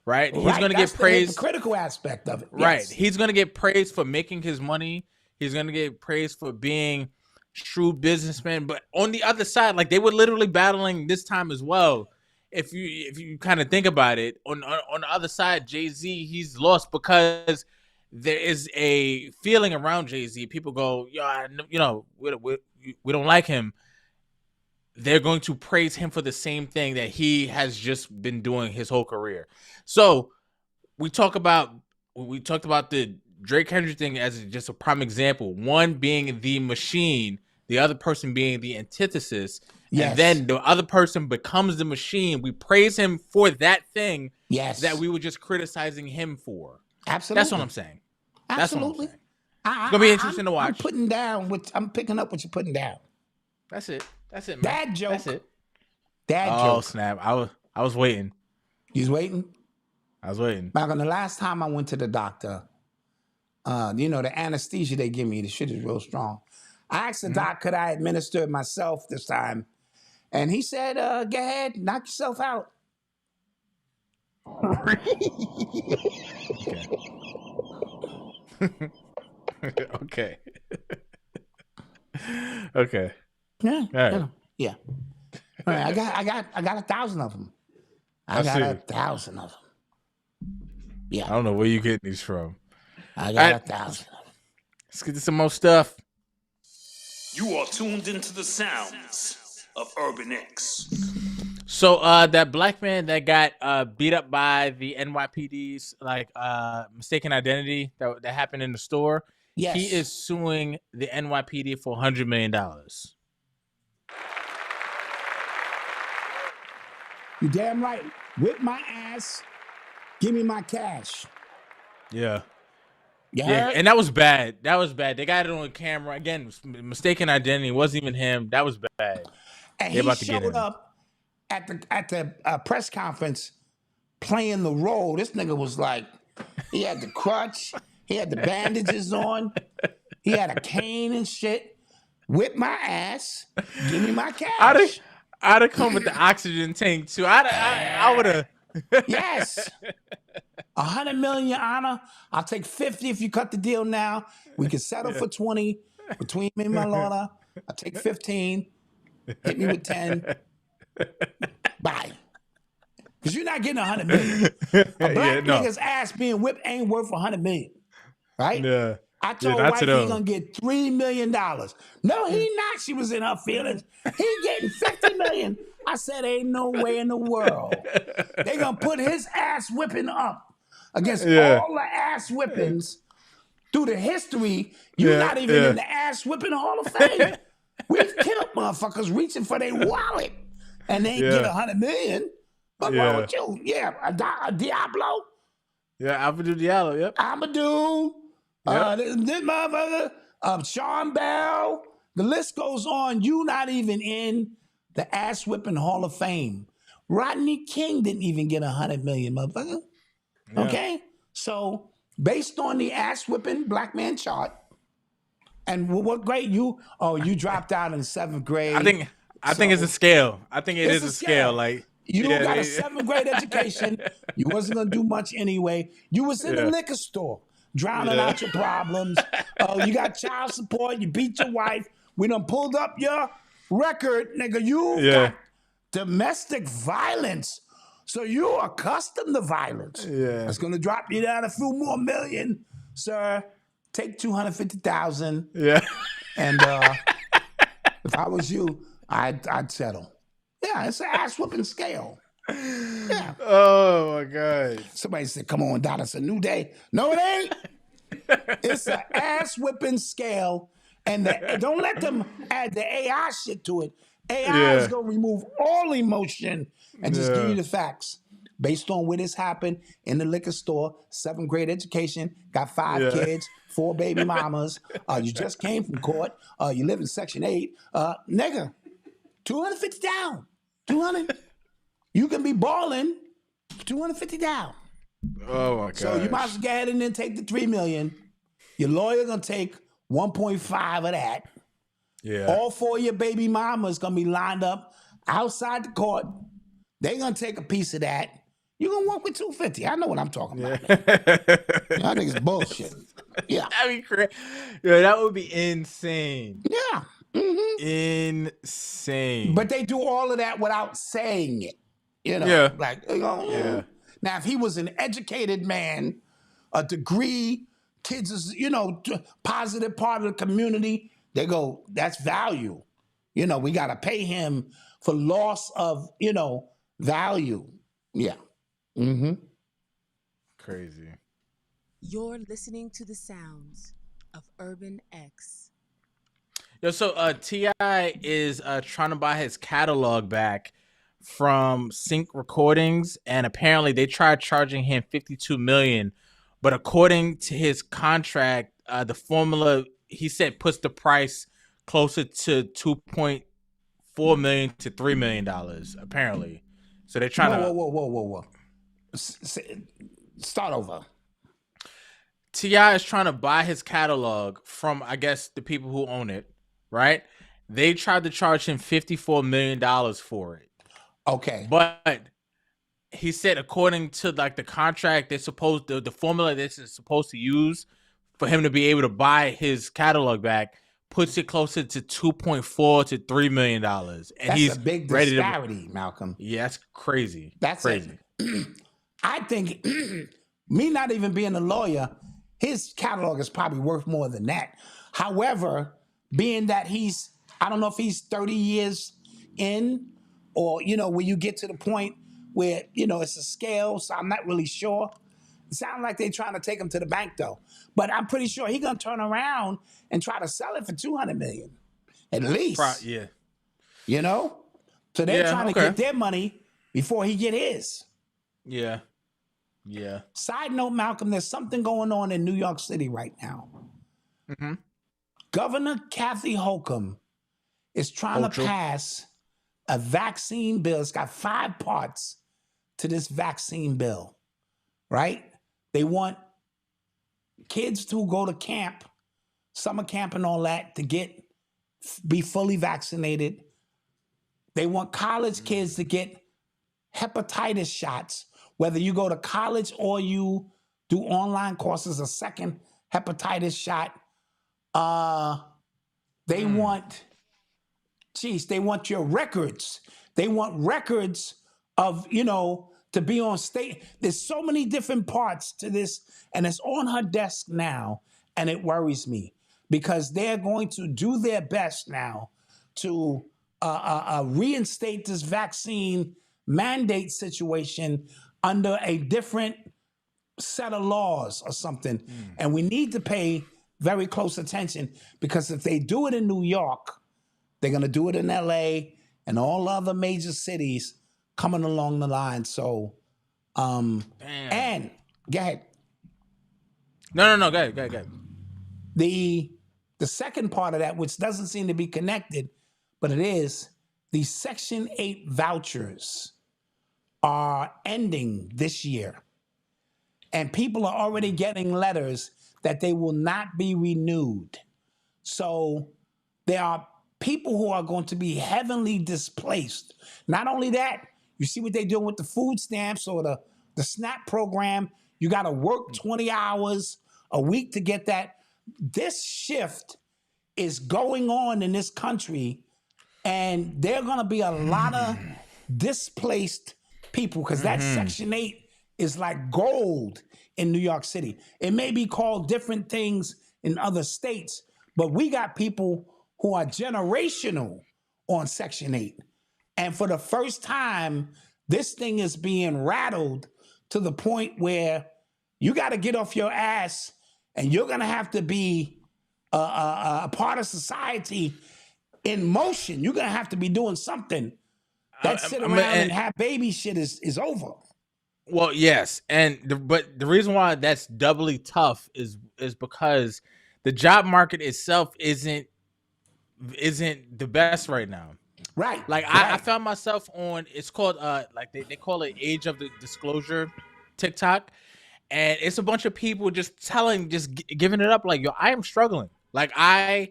right? He's gonna get praised. The critical aspect of it, right? Yes. He's gonna get praised for making his money. He's gonna get praised for being shrewd businessman. But on the other side, like, they were literally battling this time as well. If you kind of think about it, on the other side, Jay-Z, he's lost because there is a feeling around Jay-Z. People go, we don't like him. They're going to praise him for the same thing that he has just been doing his whole career. So we talked about the Drake Kendrick thing as just a prime example. One being the machine, the other person being the antithesis. Yes. And then the other person becomes the machine. We praise him for that thing that we were just criticizing him for. Absolutely. That's what I'm saying. Absolutely. It's going to be interesting to watch. I'm picking up what you're putting down. That's it. That's it, man. Dad joke. That's it. Dad Oh joke. snap! I was waiting. He's waiting. I was waiting. Malcolm, the last time I went to the doctor, the anesthesia they give me, the shit is real strong. I asked the doc, could I administer it myself this time? And he said, go ahead, knock yourself out. Okay. Okay. Yeah. All right. Yeah. All right, I got 1,000 of them. I got 1,000 of them. Yeah. I don't know where you getting these from. I got 1,000 of them. Let's get to some more stuff. You are tuned into the sounds of Urban X. So that black man that got beat up by the NYPD's mistaken identity that happened in the store, Yes. he is suing the NYPD for $100 million. You damn right. Whip my ass. Give me my cash. Yeah. You Yeah, heard? and that was bad. That was bad. They got it on camera. Again, mistaken identity. It wasn't even him. That was bad. And They're he about to get showed him. up at the press conference playing the role. This nigga was like, he had the crutch, he had the bandages on, he had a cane and shit. Whip my ass, give me my cash. I'd have come with the oxygen tank too. I would have. Yes. 100 million, Your Honor. I'll take 50 if you cut the deal now. We can settle for 20 between me and my lawyer. I'll take 15. Hit me with 10. Bye. Because you're not getting 100 million. A black nigga's ass being whipped ain't worth 100 million. Right? Yeah. I told wife he's going to get $3 million. No, he not. She was in her feelings. He getting 50 million. I said, ain't no way in the world. They going to put his ass whipping up against all the ass whippings through the history. You're not even in the ass whipping Hall of Fame. We've killed motherfuckers reaching for their wallet and they ain't get 100 million. What's wrong with you? Yeah, a Diablo. Yeah, Amadou Diallo. Yep. Amadou. This motherfucker. Sean Bell. The list goes on. You not even in the ass whipping Hall of Fame. Rodney King didn't even get 100 million, motherfucker. Yeah. Okay? So, based on the ass whipping black man chart, and what grade you dropped out in 7th grade. I think it's a scale. I think it is a scale. Like you got a 7th grade education. You wasn't gonna do much anyway. You was in the liquor store, drowning out your problems. You got child support. You beat your wife. We done pulled up your record, nigga. You got domestic violence. So you're accustomed to violence. Yeah. That's gonna drop you down a few more million, sir. Take 250,000. Yeah. And if I was you, I'd settle. Yeah, it's an ass whooping scale. Yeah. Oh my God. Somebody said, "Come on, Dot, it's a new day." No, it ain't. It's an ass whipping scale, and don't let them add the AI shit to it. AI is gonna remove all emotion and just give you the facts. Based on where this happened in the liquor store, 7th grade education, got 5 kids, 4 baby mamas. You just came from court. You live in Section 8. Nigga, 250 down. 200. You can be balling 250 down. Oh my God. So you might as well go ahead and then take the $3 million. Your lawyer gonna take 1.5 of that. Yeah. All 4 of your baby mamas gonna be lined up outside the court. They gonna take a piece of that. You're going to walk with 250. I know what I'm talking about. Y'all niggas bullshit. Yeah. That'd be crazy. Yeah, that would be insane. Yeah. Mm-hmm. Insane. But they do all of that without saying it. You know? Like, Now, if he was an educated man, a degree, kids is, positive part of the community, they go, that's value. We got to pay him for loss of, value. Yeah. Mm-hmm. Crazy. You're listening to the sounds of Urban X. Yo, so T.I. is trying to buy his catalog back from Sync Recordings, and apparently they tried charging him $52 million, but according to his contract, the formula he said puts the price closer to $4 million to $3 million apparently. So they're trying to. Whoa. Start over. T.I. is trying to buy his catalog from, I guess, the people who own it, right? They tried to charge him $54 million for it. Okay. But he said, according to like the contract, they're supposed the formula this is supposed to use for him to be able to buy his catalog back puts it closer to $2.4 to $3 million. And that's he's a big ready disparity, Malcolm. Yeah, that's crazy. That's crazy. I think me not even being a lawyer, his catalog is probably worth more than that. However, being that I don't know if he's 30 years in, or, when you get to the point where, it's a scale, so I'm not really sure. It sounds like they're trying to take him to the bank, though. But I'm pretty sure he's going to turn around and try to sell it for $200 million, at least. Yeah. So they're trying to get their money before he get his. Yeah. Side note, Malcolm, there's something going on in New York City right now. Mm-hmm. Governor Kathy Hochul is trying to pass a vaccine bill. It's got 5 parts to this vaccine bill, right? They want kids to go to camp, summer camp and all that, to be fully vaccinated. They want college kids to get hepatitis shots, whether you go to college or you do online courses, a second hepatitis shot. They want your records. They want records of, to be on state. There's so many different parts to this, and it's on her desk now, and it worries me because they're going to do their best now to reinstate this vaccine mandate situation under a different set of laws or something. And we need to pay very close attention, because if they do it in New York, they're going to do it in LA and all other major cities coming along the line. So, and go ahead. No, go ahead. The second part of that, which doesn't seem to be connected, but it is, the Section 8 vouchers are ending this year. And people are already getting letters that they will not be renewed. So there are people who are going to be heavily displaced. Not only that, you see what they're doing with the food stamps or the SNAP program. You got to work 20 hours a week to get that. This shift is going on in this country, and there are going to be a lot of displaced people, because that Section 8 is like gold in New York City. It may be called different things in other states, but we got people who are generational on Section 8. And for the first time, this thing is being rattled to the point where you got to get off your ass, and you're going to have to be a part of society in motion. You're going to have to be doing something. That sit around and have baby shit is over. Well, yes, but the reason why that's doubly tough is because the job market itself isn't the best right now. Right. Like right. I found myself on, it's called like they call it Age of the Disclosure TikTok, and it's a bunch of people just giving it up like, yo, I am struggling. Like I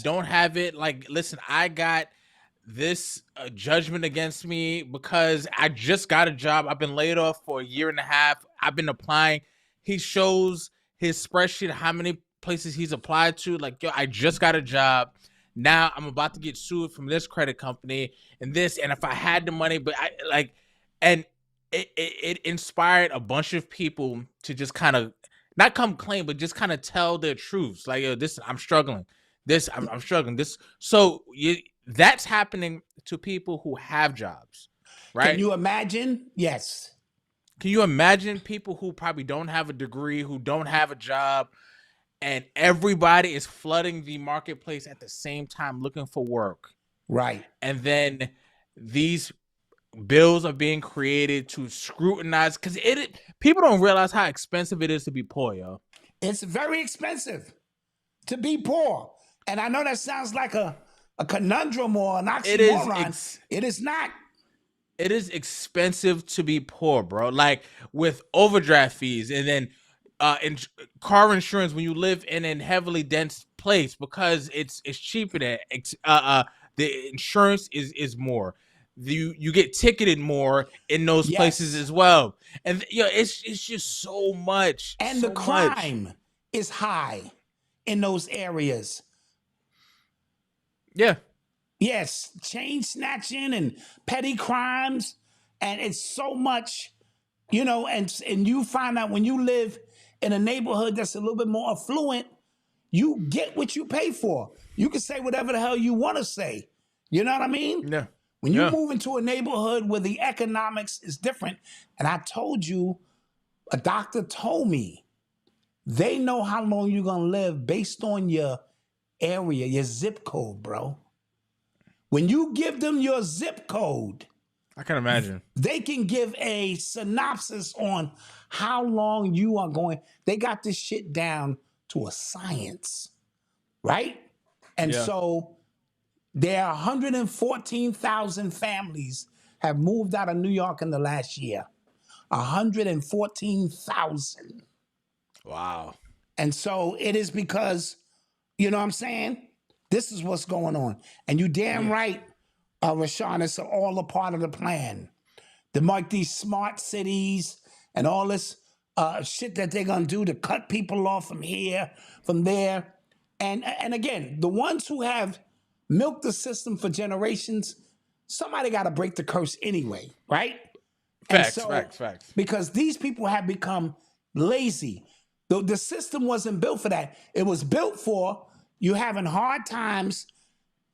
don't have it. Like, listen, I got this judgment against me because I just got a job. I've been laid off for a year and a half. I've been applying. He shows his spreadsheet how many places he's applied to. Like, yo, I just got a job. Now I'm about to get sued from this credit company and this. And if I had the money, but it inspired a bunch of people to just kind of not come clean, but just kind of tell their truths. Like, yo, this, I'm struggling. This, I'm struggling. This. So that's happening to people who have jobs, right? Can you imagine? Yes. Can you imagine people who probably don't have a degree, who don't have a job, and everybody is flooding the marketplace at the same time looking for work? Right. And then these bills are being created to scrutinize, because people don't realize how expensive it is to be poor, yo. It's very expensive to be poor. And I know that sounds like a a conundrum or an It is oxymoron. It is not. It is expensive to be poor, bro. Like with overdraft fees and then car insurance when you live in a heavily dense place because it's cheaper there. The insurance is more. You get ticketed more in those places as well, and it's just so much. And so the crime is high in those areas. Yeah. Yes, chain snatching and petty crimes, and it's so much, and you find out when you live in a neighborhood that's a little bit more affluent, you get what you pay for. You can say whatever the hell you want to say. You know what I mean? Yeah. When you move into a neighborhood where the economics is different, and I told you, a doctor told me, they know how long you're going to live based on your area, your zip code, bro. When you give them your zip code, I can imagine. They can give a synopsis on how long you are going. They got this shit down to a science, right? And so there are 114,000 families have moved out of New York in the last year. 114,000. Wow. And so it is because, you know what I'm saying? This is what's going on. And you damn right, Rashawn, it's all a part of the plan. To make these smart cities and all this shit that they're going to do to cut people off from here, from there. And again, the ones who have milked the system for generations, somebody got to break the curse anyway, right? Facts. Because these people have become lazy. The system wasn't built for that. It was built for you having hard times.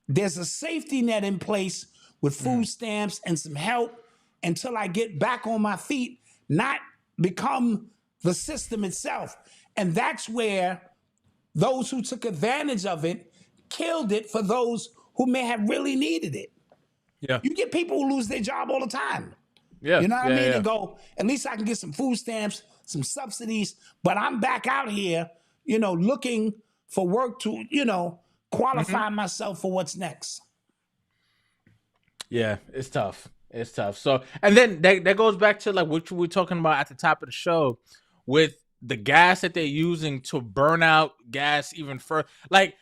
There's a safety net in place with food stamps and some help until I get back on my feet, not become the system itself. And that's where those who took advantage of it killed it for those who may have really needed it. Yeah. You get people who lose their job all the time. Yeah. You know what I mean? Yeah. And go, at least I can get some food stamps, some subsidies, but I'm back out here, looking for work to, qualify myself for what's next. Yeah, it's tough. It's tough. So, and then that goes back to like what we were talking about at the top of the show with the gas that they're using to burn out gas even further. Like,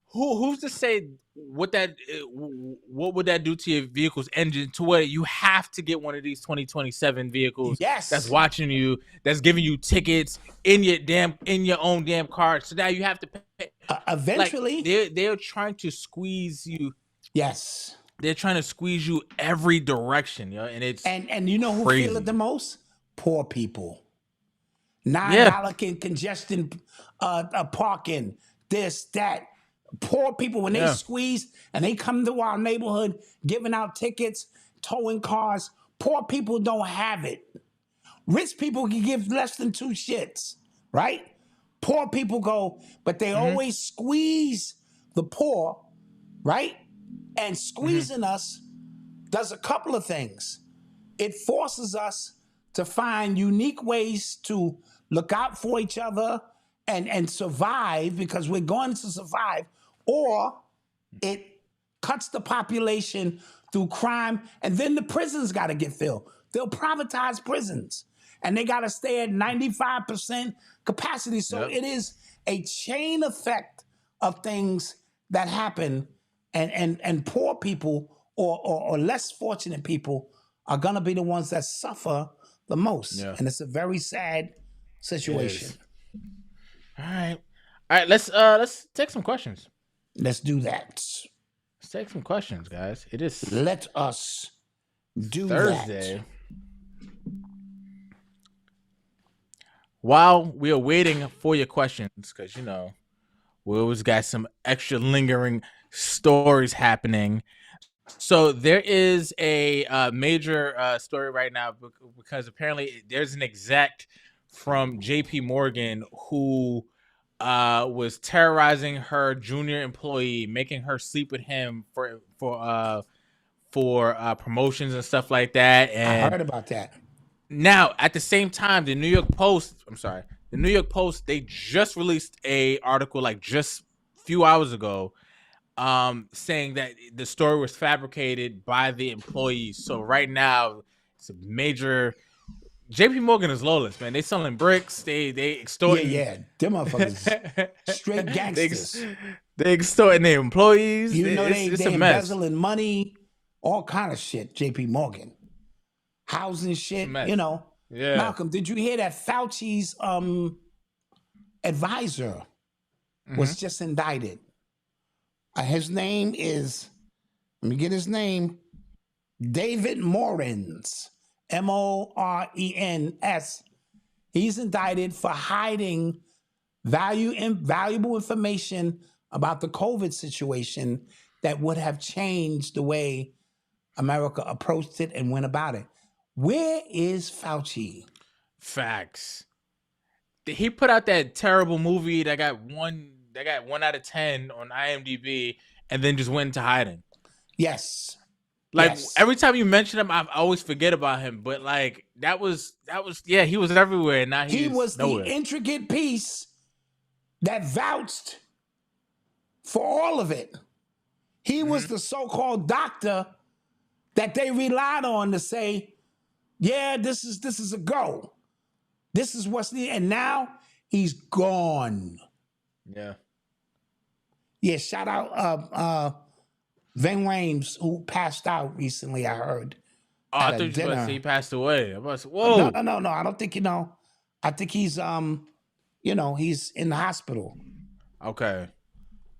who's to say what would that do to your vehicle's engine to where you have to get one of these 2027 vehicles that's watching you, that's giving you tickets in your own damn car. So now you have to pay. Eventually, like, they're trying to squeeze you. Yes. They're trying to squeeze you every direction, and it's and you know who crazy. feel it the most? Poor people. $9 congestion parking, this, that. Poor people, when they squeeze and they come to our neighborhood giving out tickets, towing cars, poor people don't have it. Rich people can give less than 2 shits, right? Poor people go, but they always squeeze the poor, right? And squeezing us does a couple of things. It forces us to find unique ways to look out for each other and survive, because we're going to survive, or it cuts the population through crime, and then the prisons got to get filled. They'll privatize prisons, and they got to stay at 95% capacity. So it is a chain effect of things that happen, and poor people or less fortunate people are going to be the ones that suffer the most. And it's a very sad situation. All right, let's take some questions. Let's do that. Let's take some questions, guys. It is Let us do Thursday. that. While we are waiting for your questions, because we always got some extra lingering stories happening. So there is a major story right now because apparently there's an exec from JP Morgan who was terrorizing her junior employee, making her sleep with him for promotions and stuff like that. And I heard about that. Now, at the same time, the New York Post, they just released a article like just a few hours ago saying that the story was fabricated by the employees. So right now, it's a major. JP Morgan is lawless, man. They selling bricks. They extorting. Yeah. Them motherfuckers straight gangsters. They extorting their employees. You know it's they a mess. embezzling money, all kind of shit. JP Morgan, housing shit. You know. Yeah. Malcolm, did you hear that Fauci's advisor was just indicted? His name is, let me get his name, David Morens, Morens. He's indicted for hiding valuable information about the COVID situation that would have changed the way America approached it and went about it. Where is Fauci? Facts. He put out that terrible movie that got 1 out of 10 on IMDb and then just went into hiding. Yes. Like every time you mention him, I always forget about him. But like that was he was everywhere. And now he was nowhere. The intricate piece that vouched for all of it. He was the so-called doctor that they relied on to say, yeah, this is a go. This is what's needed. And now he's gone. Yeah. Yeah, shout out Ving Rhames, who passed out recently, I heard. Oh, I thought you were about to say he passed away. Whoa. No. I don't think I think he's he's in the hospital. Okay.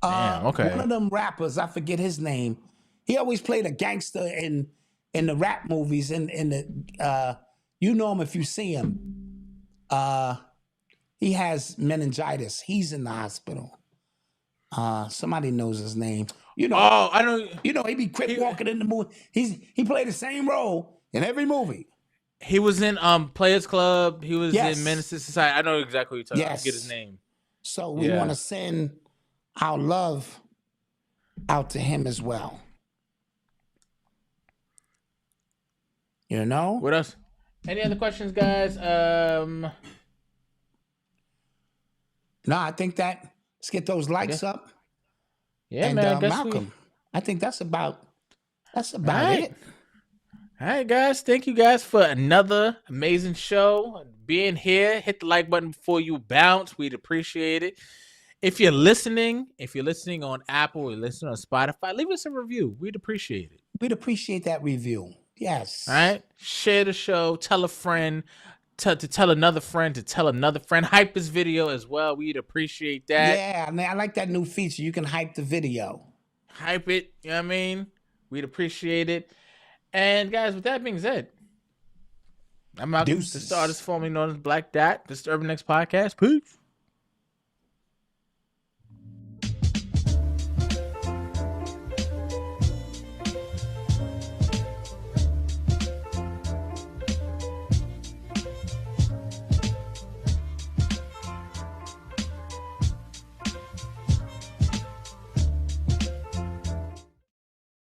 Damn, okay. One of them rappers, I forget his name. He always played a gangster in the rap movies. In the you know him if you see him. He has meningitis. He's in the hospital. Somebody knows his name. You know. Oh, I know. You know, he be quick walking in the movie. He played the same role in every movie. He was in Players Club. He was in Menace to Society. I know exactly what you're talking about. I forget his name. So we want to send our love out to him as well. You know? What else? Any other questions, guys? No, I think that let's get those likes up. Yeah, and, man. Malcolm, I think that's about it. All right, guys. Thank you guys for another amazing show. Being here, hit the like button before you bounce. We'd appreciate it. If you're listening on Apple or listening on Spotify, leave us a review. We'd appreciate it. We'd appreciate that review. Yes. All right. Share the show. Tell a friend. To tell another friend. To tell another friend. Hype this video as well. We'd appreciate that. Yeah, man, I like that new feature. You can hype the video. Hype it. You know what I mean? We'd appreciate it. And guys, with that being said, I'm Malcolm, the artist formerly known as Black Dot. This is the Urban X Podcast. Peace.